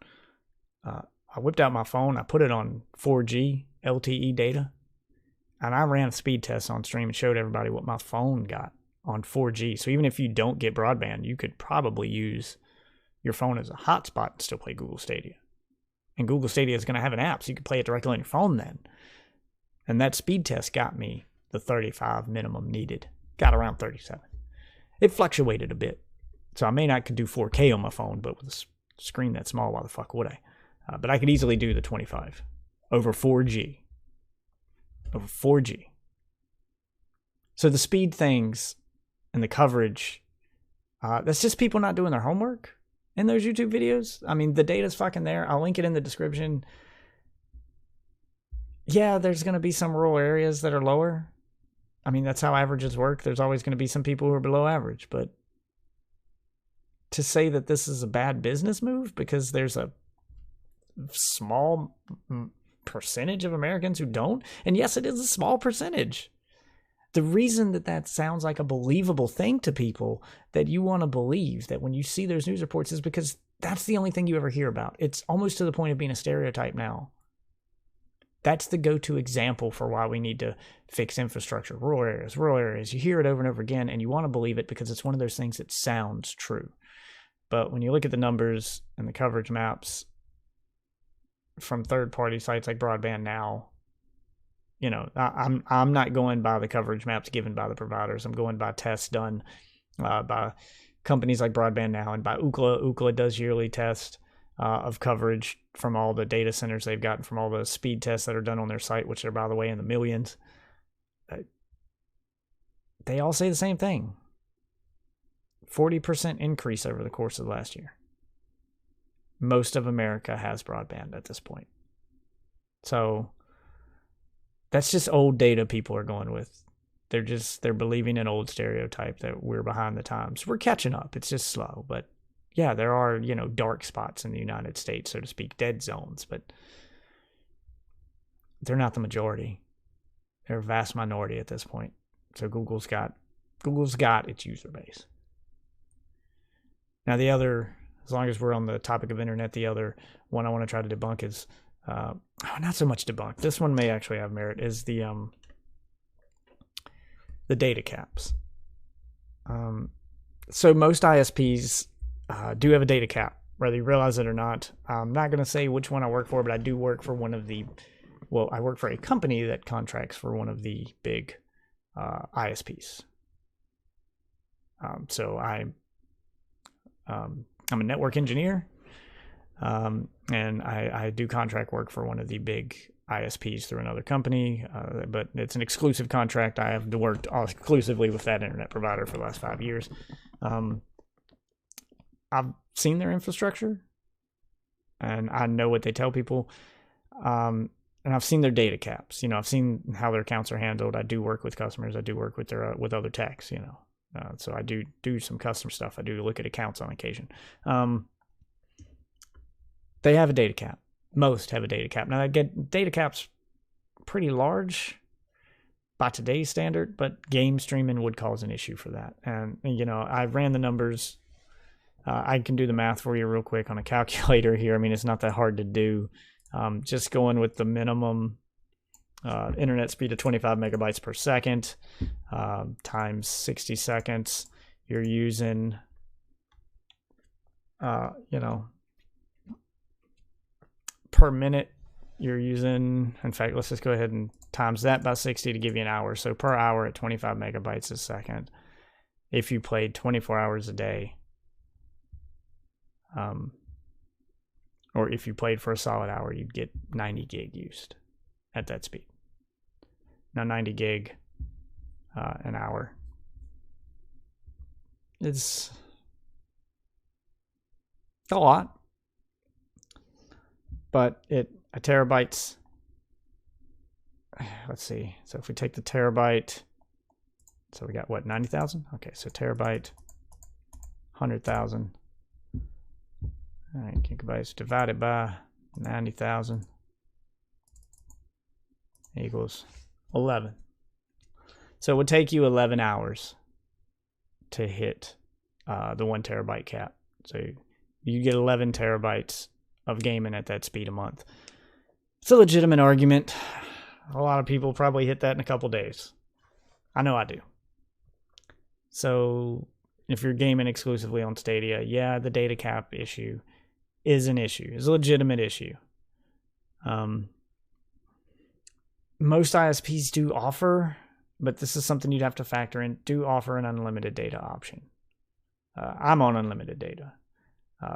I whipped out my phone, I put it on 4G LTE data, and I ran a speed test on stream and showed everybody what my phone got on 4G. So even if you don't get broadband, you could probably use your phone as a hotspot and still play Google Stadia. And Google Stadia is going to have an app, so you can play it directly on your phone then. And that speed test got me the 35 minimum needed. Got around 37. It fluctuated a bit. So I may not could do 4K on my phone, but with a screen that small, why the fuck would I? But I could easily do the 25 over 4G. Over 4G. So the speed things and the coverage, that's just people not doing their homework in those YouTube videos. The data's fucking there. I'll link it in the description. Yeah, there's going to be some rural areas that are lower. That's how averages work. There's always going to be some people who are below average. But to say that this is a bad business move because there's a small percentage of Americans who don't, and yes, it is a small percentage. the reason that sounds like a believable thing to people, that you want to believe that when you see those news reports, is because that's the only thing you ever hear about. It's almost to the point of being a stereotype now. That's the go-to example for why we need to fix infrastructure. Rural areas, rural areas. You hear it over and over again, and you want to believe it because it's one of those things that sounds true. But when you look at the numbers and the coverage maps from third-party sites like Broadband Now, you know, I'm not going by the coverage maps given by the providers. I'm going by tests done by companies like Broadband Now and by Ookla. Ookla does yearly tests of coverage from all the data centers they've gotten from all the speed tests that are done on their site, which are, by the way, in the millions. They all say the same thing. 40% increase over the course of last year. Most of America has broadband at this point. So that's just old data people are going with. They're believing an old stereotype that we're behind the times. We're catching up. It's just slow, but yeah, there are, you know, dark spots in the United States, so to speak, dead zones, but they're not the majority. They're a vast minority at this point. So Google's got its user base. Now the other, as long as we're on the topic of internet, the other one I want to try to debunk is, not so much debunk, this one may actually have merit, is the data caps. So most ISPs do have a data cap, whether you realize it or not. I'm not going to say which one I work for, but I do work for I work for a company that contracts for one of the big ISPs. So I'm a network engineer, and I do contract work for one of the big ISPs through another company, but it's an exclusive contract. I have worked exclusively with that internet provider for the last 5 years. I've seen their infrastructure, and I know what they tell people, and I've seen their data caps. You know, I've seen how their accounts are handled. I do work with customers. I do work with with other techs. You know, so I do some custom stuff. I do look at accounts on occasion. They have a data cap. Most have a data cap. Now, I get data caps pretty large by today's standard, but game streaming would cause an issue for that. And you know, I ran the numbers. I can do the math for you real quick on a calculator here. I mean, it's not that hard to do. Just going with the minimum internet speed of 25 megabytes per second times 60 seconds, you're using, you know, per minute, you're using, in fact, let's just go ahead and times that by 60 to give you an hour. So per hour at 25 megabytes a second, if you played 24 hours a day, or if you played for a solid hour, you'd get 90 gig used at that speed. Now 90 gig an hour, it's a lot, but a terabyte's, let's see, so if we take the terabyte, so we got what, 90,000? Okay, so terabyte, 100,000. All right, gigabytes divided by 90,000 equals 11. So it would take you 11 hours to hit the 1 terabyte cap. So you get 11 terabytes of gaming at that speed a month. It's a legitimate argument. A lot of people probably hit that in a couple days. I know I do. So if you're gaming exclusively on Stadia, yeah, the data cap issue is an issue. It's a legitimate issue. Most ISPs do offer, but this is something you'd have to factor in, do offer an unlimited data option. I'm on unlimited data.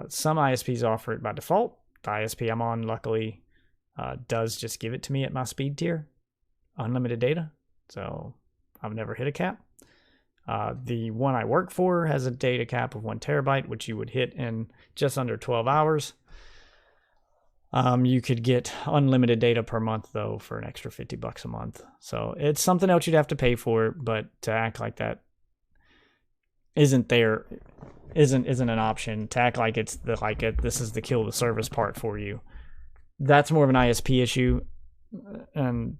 Some ISPs offer it by default. The ISP I'm on, luckily, does just give it to me at my speed tier, unlimited data. So I've never hit a cap. The one I work for has a data cap of 1 terabyte, which you would hit in just under 12 hours. You could get unlimited data per month, though, for an extra $50 a month. So it's something else you'd have to pay for, but to act like that isn't an option. To act like this is the kill the service part for you. That's more of an ISP issue, and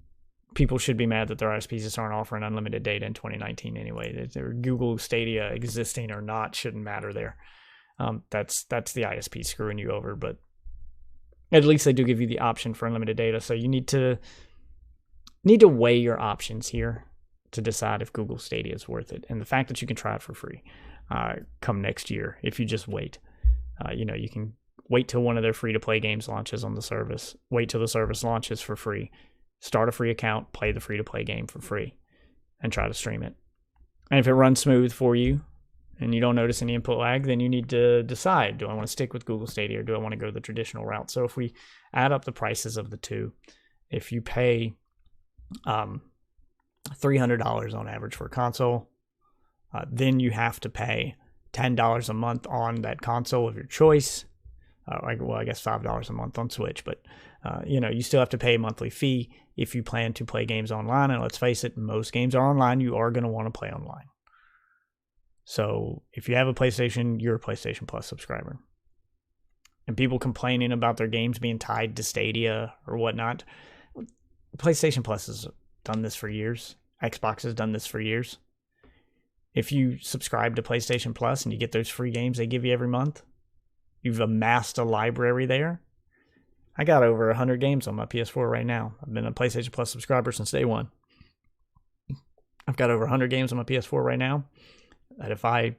people should be mad that their ISPs just aren't offering unlimited data in 2019 anyway. Their Google Stadia existing or not shouldn't matter there. That's the ISP screwing you over, but at least they do give you the option for unlimited data. So you need to weigh your options here to decide if Google Stadia is worth it. And the fact that you can try it for free come next year if you just wait. You can wait till one of their free-to-play games launches on the service. Wait till the service launches for free. Start a free account, play the free-to-play game for free, and try to stream it. And if it runs smooth for you and you don't notice any input lag, then you need to decide, do I want to stick with Google Stadia or do I want to go the traditional route? So if we add up the prices of the two, if you pay $300 on average for a console, then you have to pay $10 a month on that console of your choice. I guess $5 a month on Switch, but you still have to pay a monthly fee if you plan to play games online. And let's face it, most games are online. You are going to want to play online. So if you have a PlayStation, you're a PlayStation Plus subscriber. And people complaining about their games being tied to Stadia or whatnot, PlayStation Plus has done this for years. Xbox has done this for years. If you subscribe to PlayStation Plus and you get those free games they give you every month, you've amassed a library there. I got over 100 games on my PS4 right now. I've been a PlayStation Plus subscriber since day one. I've got over 100 games on my PS4 right now that if I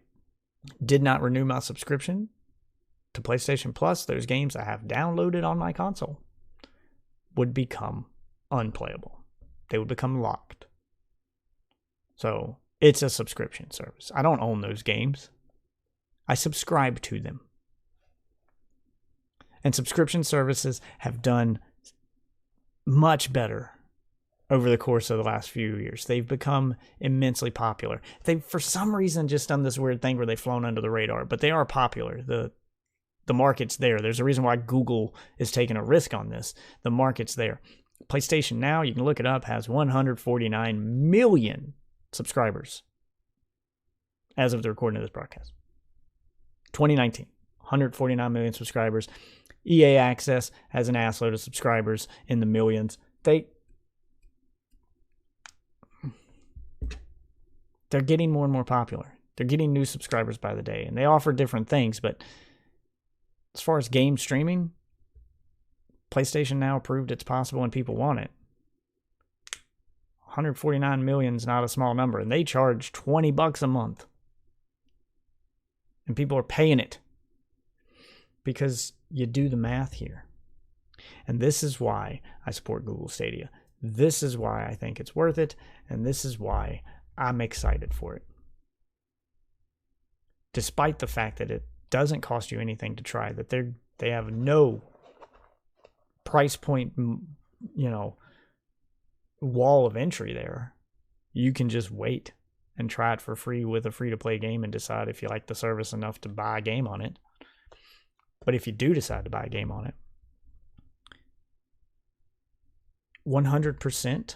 did not renew my subscription to PlayStation Plus, those games I have downloaded on my console would become unplayable. They would become locked. So it's a subscription service. I don't own those games. I subscribe to them. And subscription services have done much better over the course of the last few years. They've become immensely popular. They've, for some reason, just done this weird thing where they've flown under the radar, but they are popular. The market's there. There's a reason why Google is taking a risk on this. The market's there. PlayStation Now, you can look it up, has 149 million subscribers as of the recording of this broadcast. 2019, 149 million subscribers. EA Access has an assload of subscribers in the millions. They're getting more and more popular. They're getting new subscribers by the day, and they offer different things, but as far as game streaming, PlayStation Now proved it's possible and people want it. 149 million is not a small number, and they charge $20 a month. And people are paying it because you do the math here. And this is why I support Google Stadia. This is why I think it's worth it, and this is why I'm excited for it. Despite the fact that it doesn't cost you anything to try, that they have no price point, wall of entry there. You can just wait and try it for free with a free-to-play game and decide if you like the service enough to buy a game on it. But if you do decide to buy a game on it, 100%,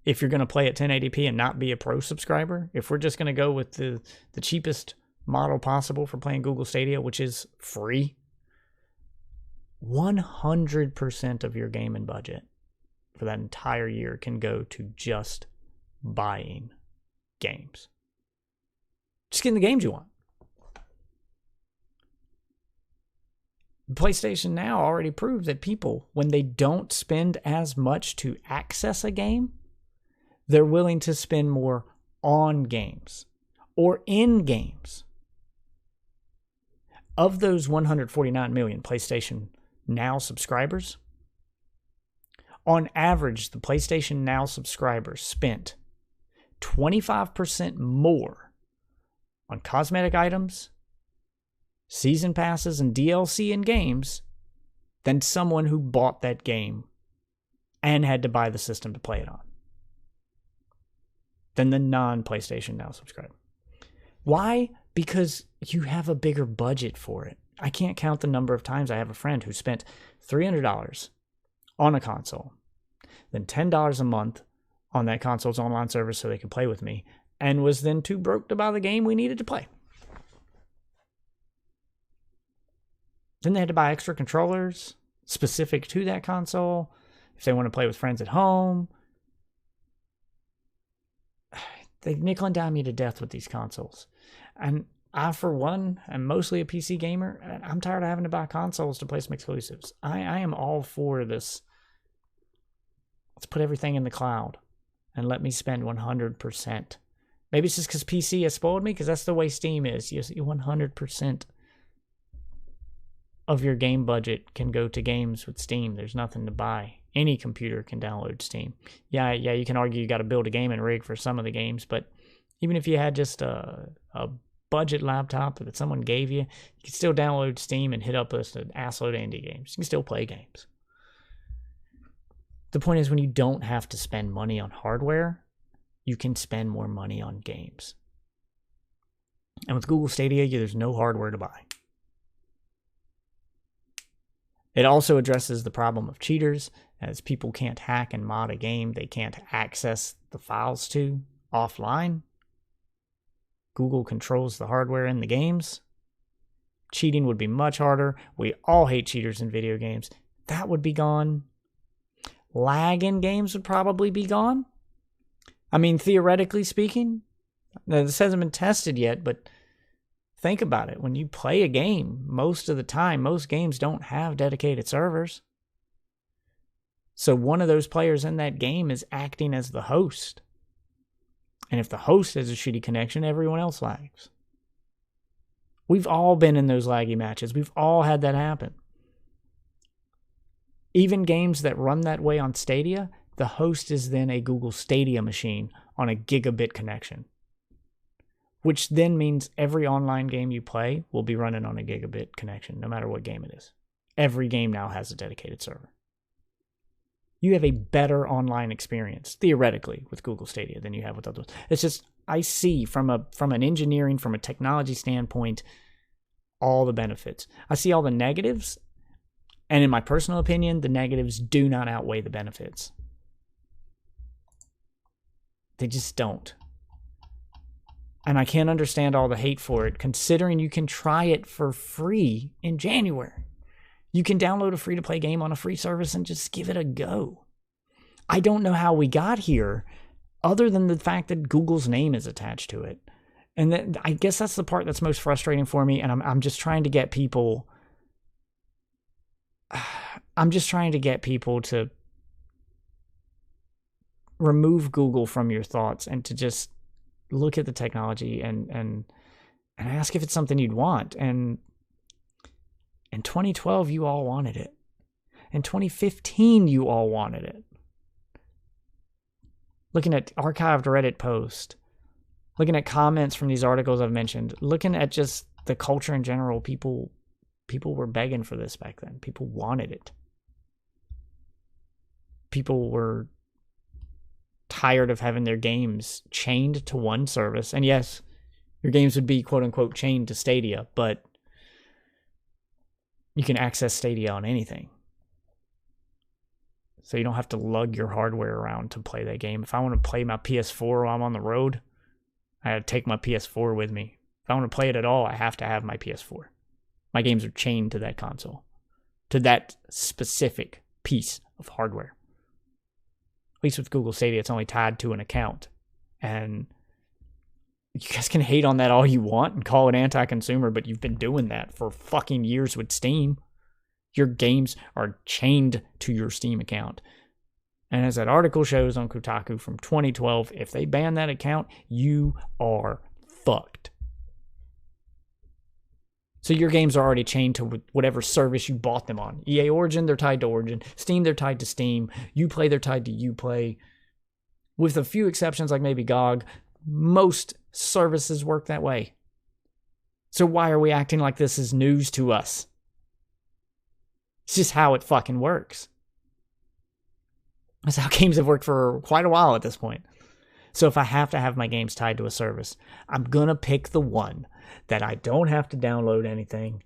if you're going to play at 1080p and not be a pro subscriber, if we're just going to go with the cheapest model possible for playing Google Stadia, which is free, 100% of your gaming budget for that entire year can go to just buying games. Just getting the games you want. PlayStation Now already proved that people, when they don't spend as much to access a game, they're willing to spend more on games or in games. Of those 149 million PlayStation Now subscribers, on average, the PlayStation Now subscribers spent 25% more on cosmetic items, season passes, and DLC in games than someone who bought that game and had to buy the system to play it on, than the non-PlayStation Now subscriber. Why? Because you have a bigger budget for it. I can't count the number of times I have a friend who spent $300 on a console, then $10 a month on that console's online service so they could play with me, and was then too broke to buy the game we needed to play. Then they had to buy extra controllers specific to that console. if they want to play with friends at home. They nickel and dime you to death with these consoles. And I, for one, am mostly a PC gamer. I'm tired of having to buy consoles to play some exclusives. I am all for this. Let's put everything in the cloud and let me spend 100%. Maybe it's just because PC has spoiled me, because that's the way Steam is. You 100% of your game budget can go to games with Steam. There's nothing to buy. Any computer can download Steam. Yeah, you can argue you got to build a gaming rig for some of the games, but even if you had just a budget laptop that someone gave you, you can still download Steam and hit up an assload of indie games. You can still play games. The point is, when you don't have to spend money on hardware, you can spend more money on games. And with Google Stadia, there's no hardware to buy. It also addresses the problem of cheaters, as people can't hack and mod a game they can't access the files to offline. Google controls the hardware in the games. Cheating would be much harder. We all hate cheaters in video games. That would be gone. Lag in games would probably be gone. I mean, theoretically speaking, this hasn't been tested yet, but think about it. When you play a game, most of the time, most games don't have dedicated servers. So one of those players in that game is acting as the host. And if the host has a shitty connection, everyone else lags. We've all been in those laggy matches. We've all had that happen. Even games that run that way on Stadia, the host is then a Google Stadia machine on a gigabit connection, which then means every online game you play will be running on a gigabit connection, no matter what game it is. Every game now has a dedicated server. You have a better online experience, theoretically, with Google Stadia than you have with others. It's just, I see from an engineering, from a technology standpoint, all the benefits. I see all the negatives, and in my personal opinion, the negatives do not outweigh the benefits. They just don't. And I can't understand all the hate for it, considering you can try it for free in January. You can download a free-to-play game on a free service and just give it a go. I don't know how we got here, other than the fact that Google's name is attached to it. And I guess that's the part that's most frustrating for me, and I'm just trying to get people... I'm just trying to get people to remove Google from your thoughts and to just look at the technology and ask if it's something you'd want. And in 2012, you all wanted it. In 2015, you all wanted it. Looking at archived Reddit posts, looking at comments from these articles I've mentioned, looking at just the culture in general, people were begging for this back then. People wanted it. People were tired of having their games chained to one service. And yes, your games would be quote-unquote chained to Stadia, but you can access Stadia on anything. So you don't have to lug your hardware around to play that game. If I want to play my PS4 while I'm on the road, I have to take my PS4 with me. If I want to play it at all, I have to have my PS4. My games are chained to that console, to that specific piece of hardware. At least with Google Stadia, it's only tied to an account. And you guys can hate on that all you want and call it anti-consumer, but you've been doing that for fucking years with Steam. Your games are chained to your Steam account. And as that article shows on Kotaku from 2012, if they ban that account, you are fucked. So your games are already chained to whatever service you bought them on. EA Origin, they're tied to Origin. Steam, they're tied to Steam. Uplay, they're tied to Uplay. With a few exceptions like maybe GOG, most services work that way. So why are we acting like this is news to us? It's just how it fucking works. That's how games have worked for quite a while at this point. So if I have to have my games tied to a service, I'm going to pick the one that I don't have to download anything,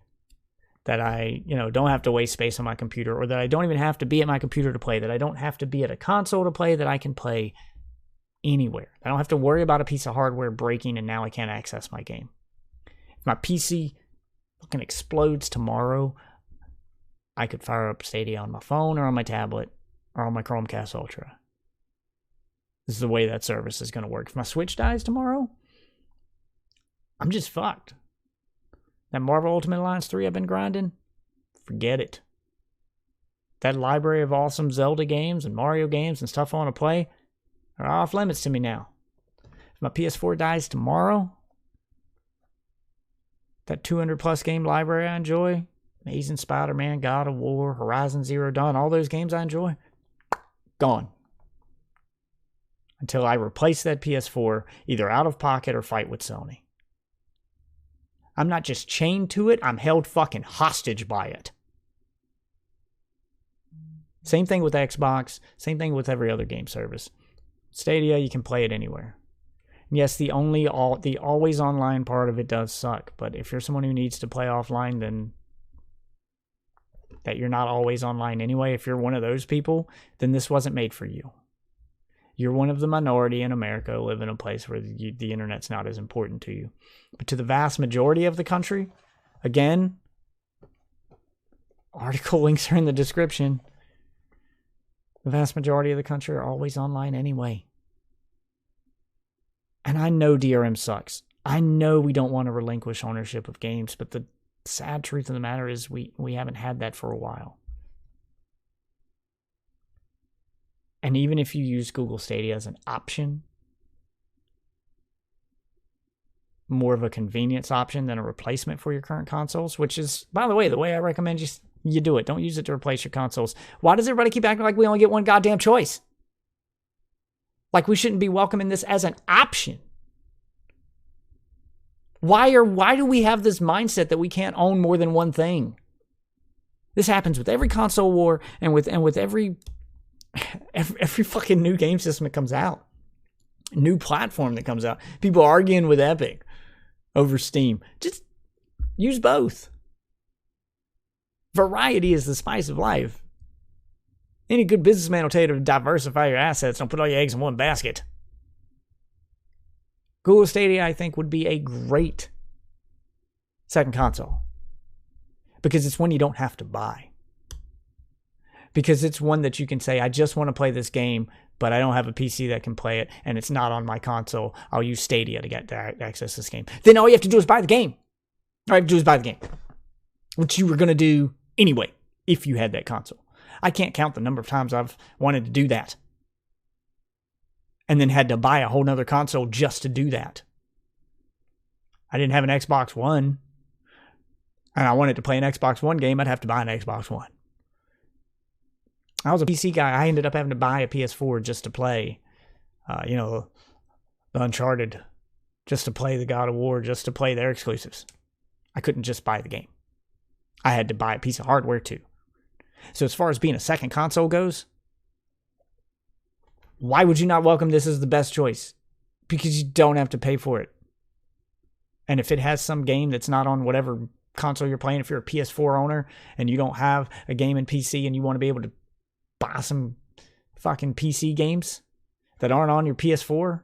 that I, don't have to waste space on my computer, or that I don't even have to be at my computer to play, that I don't have to be at a console to play, that I can play anywhere. I don't have to worry about a piece of hardware breaking and now I can't access my game. If my PC fucking explodes tomorrow, I could fire up Stadia on my phone or on my tablet or on my Chromecast Ultra. This is the way that service is going to work. If my Switch dies tomorrow, I'm just fucked. That Marvel Ultimate Alliance 3 I've been grinding, forget it. That library of awesome Zelda games and Mario games and stuff I want to play are off limits to me now. If my PS4 dies tomorrow, that 200 plus game library I enjoy, Amazing Spider-Man, God of War, Horizon Zero Dawn, all those games I enjoy, gone. Until I replace that PS4 either out of pocket or fight with Sony. I'm not just chained to it, I'm held fucking hostage by it. Same thing with Xbox, same thing with every other game service. Stadia, you can play it anywhere. Yes, the always online part of it does suck, but if you're someone who needs to play offline, then that you're not always online anyway, if you're one of those people, then this wasn't made for you. You're one of the minority in America who live in a place where the internet's not as important to you. But to the vast majority of the country, again, article links are in the description. The vast majority of the country are always online anyway. And I know DRM sucks. I know we don't want to relinquish ownership of games, but the sad truth of the matter is we haven't had that for a while. And even if you use Google Stadia as an option, more of a convenience option than a replacement for your current consoles, which is, by the way, the way I recommend you do it. Don't use it to replace your consoles. Why does everybody keep acting like we only get one goddamn choice? Like we shouldn't be welcoming this as an option. Why do we have this mindset that we can't own more than one thing? This happens with every console war and with every fucking new game system that comes out. New platform that comes out. People arguing with Epic over Steam. Just use both. Variety is the spice of life. Any good businessman will tell you to diversify your assets. Don't put all your eggs in one basket. Google Stadia, I think, would be a great second console. Because it's one you don't have to buy. Because it's one that you can say, I just want to play this game, but I don't have a PC that can play it, and it's not on my console. I'll use Stadia to get to access this game. Then all you have to do is buy the game. All you have to do is buy the game. Which you were going to do anyway, if you had that console. I can't count the number of times I've wanted to do that. And then had to buy a whole nother console just to do that. I didn't have an Xbox One. And I wanted to play an Xbox One game, I'd have to buy an Xbox One. I was a PC guy. I ended up having to buy a PS4 just to play, the Uncharted, just to play the God of War, just to play their exclusives. I couldn't just buy the game. I had to buy a piece of hardware too. So as far as being a second console goes, why would you not welcome this as the best choice? Because you don't have to pay for it. And if it has some game that's not on whatever console you're playing, if you're a PS4 owner and you don't have a game in PC and you want to be able to buy some fucking PC games that aren't on your PS4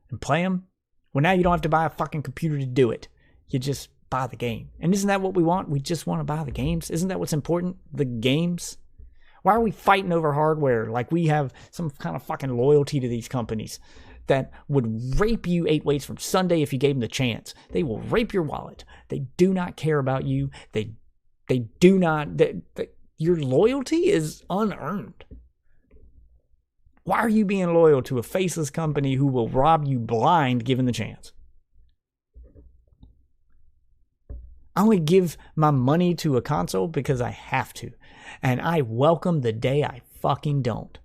and play them, well, now you don't have to buy a fucking computer to do it. You just buy the game. And isn't that what we want? We just want to buy the games. Isn't that what's important? The games. Why are we fighting over hardware like we have some kind of fucking loyalty to these companies that would rape you 8 ways from Sunday if you gave them the chance? They will rape your wallet. They do not care about you. They do not. Your loyalty is unearned. Why are you being loyal to a faceless company who will rob you blind given the chance? I only give my money to a console because I have to. And I welcome the day I fucking don't.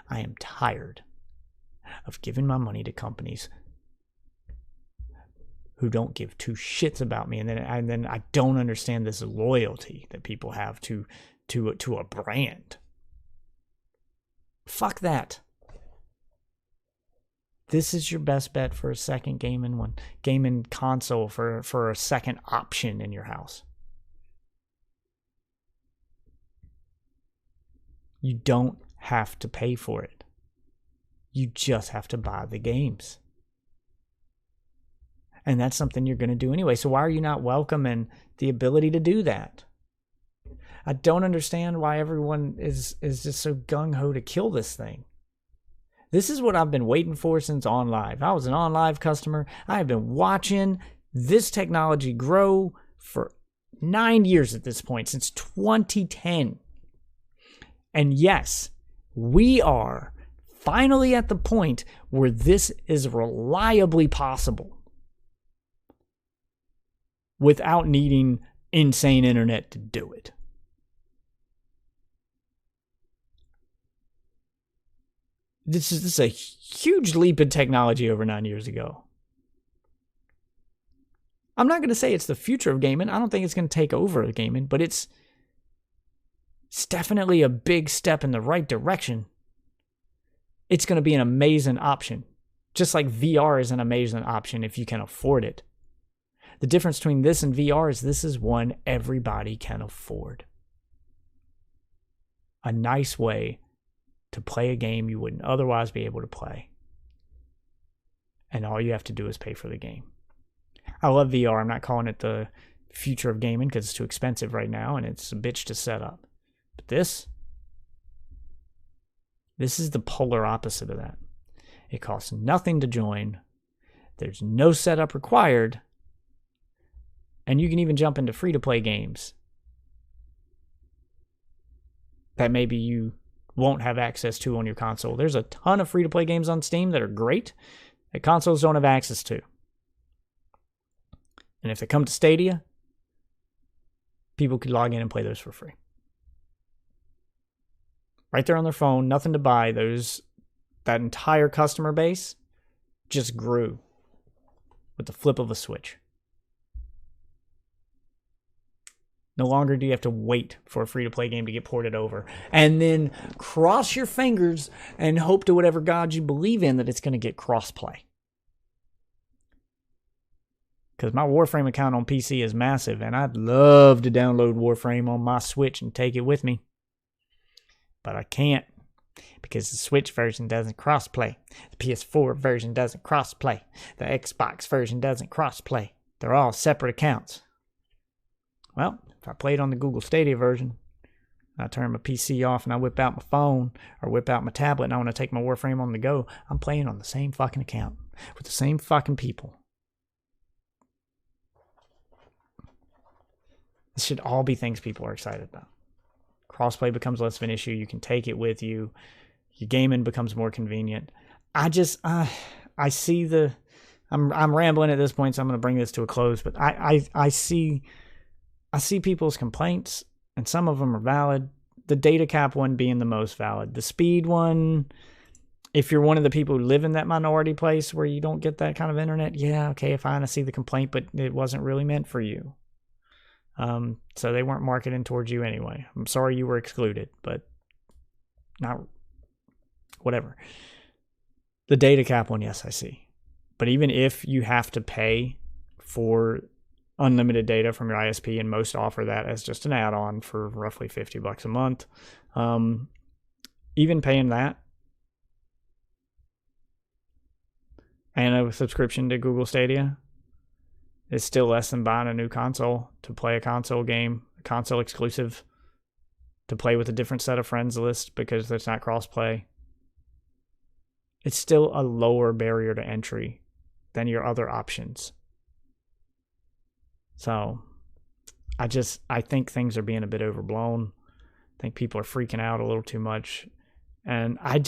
I am tired of giving my money to companies who don't give two shits about me. And then I don't understand this loyalty that people have to a brand. Fuck that. This is your best bet for a second gaming console for a second option in your house. You don't have to pay for it. You just have to buy the games. And that's something you're going to do anyway. So why are you not welcoming the ability to do that? I don't understand why everyone is just so gung-ho to kill this thing. This is what I've been waiting for since OnLive. I was an OnLive customer. I have been watching this technology grow for 9 years at this point, since 2010. And yes, we are finally at the point where this is reliably possible without needing insane internet to do it. This is a huge leap in technology over 9 years ago. I'm not going to say it's the future of gaming. I don't think it's going to take over gaming, but it's definitely a big step in the right direction. It's going to be an amazing option. Just like VR is an amazing option if you can afford it. The difference between this and VR is this is one everybody can afford. A nice way to play a game you wouldn't otherwise be able to play. And all you have to do is pay for the game. I love VR. I'm not calling it the future of gaming because it's too expensive right now and it's a bitch to set up. But this is the polar opposite of that. It costs nothing to join. There's no setup required. And you can even jump into free-to-play games that maybe you won't have access to on your console. There's a ton of free-to-play games on Steam that are great that consoles don't have access to. And if they come to Stadia, people could log in and play those for free. Right there on their phone, nothing to buy. That entire customer base just grew with the flip of a switch. No longer do you have to wait for a free-to-play game to get ported over and then cross your fingers and hope to whatever God you believe in that it's going to get cross-play. Because my Warframe account on PC is massive, and I'd love to download Warframe on my Switch and take it with me. But I can't, because the Switch version doesn't cross-play. The PS4 version doesn't cross-play. The Xbox version doesn't cross-play. They're all separate accounts. Well, if I played on the Google Stadia version, I turn my PC off and I whip out my phone or whip out my tablet and I want to take my Warframe on the go, I'm playing on the same fucking account with the same fucking people. This should all be things people are excited about. Crossplay becomes less of an issue. You can take it with you. Your gaming becomes more convenient. I see the... I'm rambling at this point, so I'm going to bring this to a close. But I see people's complaints, and some of them are valid. The data cap one being the most valid. The speed one, if you're one of the people who live in that minority place where you don't get that kind of internet, yeah, okay, fine, I see the complaint, but it wasn't really meant for you. So they weren't marketing towards you anyway. I'm sorry you were excluded, but not whatever. The data cap one, yes, I see. But even if you have to pay for unlimited data from your ISP, and most offer that as just an add-on for roughly $50 a month, even paying that and a subscription to Google Stadia is still less than buying a new console to play a console game, a console exclusive, to play with a different set of friends list because there's not cross-play. It's still a lower barrier to entry than your other options. So I think things are being a bit overblown. I think people are freaking out a little too much. And I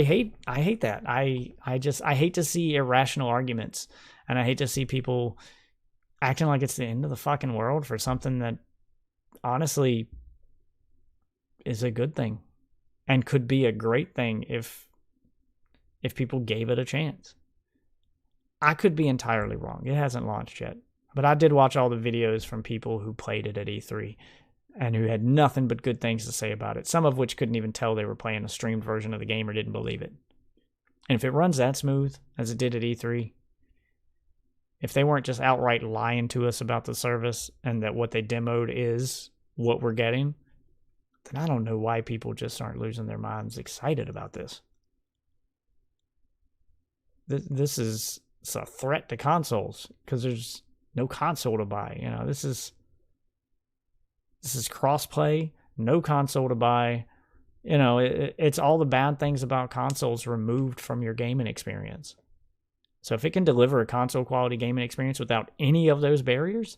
hate that. I hate to see irrational arguments, and I hate to see people acting like it's the end of the fucking world for something that honestly is a good thing and could be a great thing if people gave it a chance. I could be entirely wrong. It hasn't launched yet. But I did watch all the videos from people who played it at E3 and who had nothing but good things to say about it, some of which couldn't even tell they were playing a streamed version of the game or didn't believe it. And if it runs that smooth as it did at E3, if they weren't just outright lying to us about the service and that what they demoed is what we're getting, then I don't know why people just aren't losing their minds excited about this. This is a threat to consoles because there's no console to buy. You know, this is cross-play no console to buy. You know, it's all the bad things about consoles removed from your gaming experience. So if it can deliver a console quality gaming experience without any of those barriers,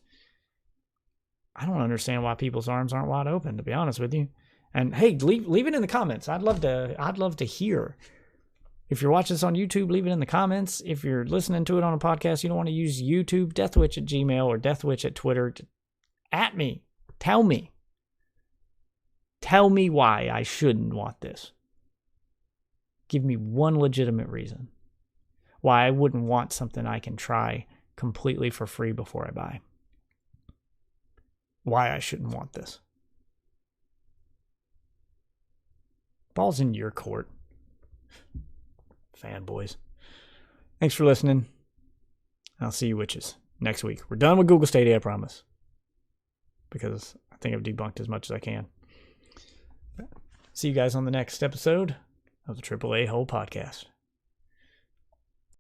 I don't understand why people's arms aren't wide open, to be honest with you. And hey, leave it in the comments. I'd love to hear. If you're watching this on YouTube, leave it in the comments. If you're listening to it on a podcast, you don't want to use YouTube, deathwitch at Gmail or deathwitch at Twitter. At me. Tell me. Tell me why I shouldn't want this. Give me one legitimate reason why I wouldn't want something I can try completely for free before I buy. Why I shouldn't want this. Ball's in your court. Fanboys. Thanks for listening. I'll see you witches next week. We're done with Google Stadia, I promise. Because I think I've debunked as much as I can. See you guys on the next episode of the AAA Hole Podcast.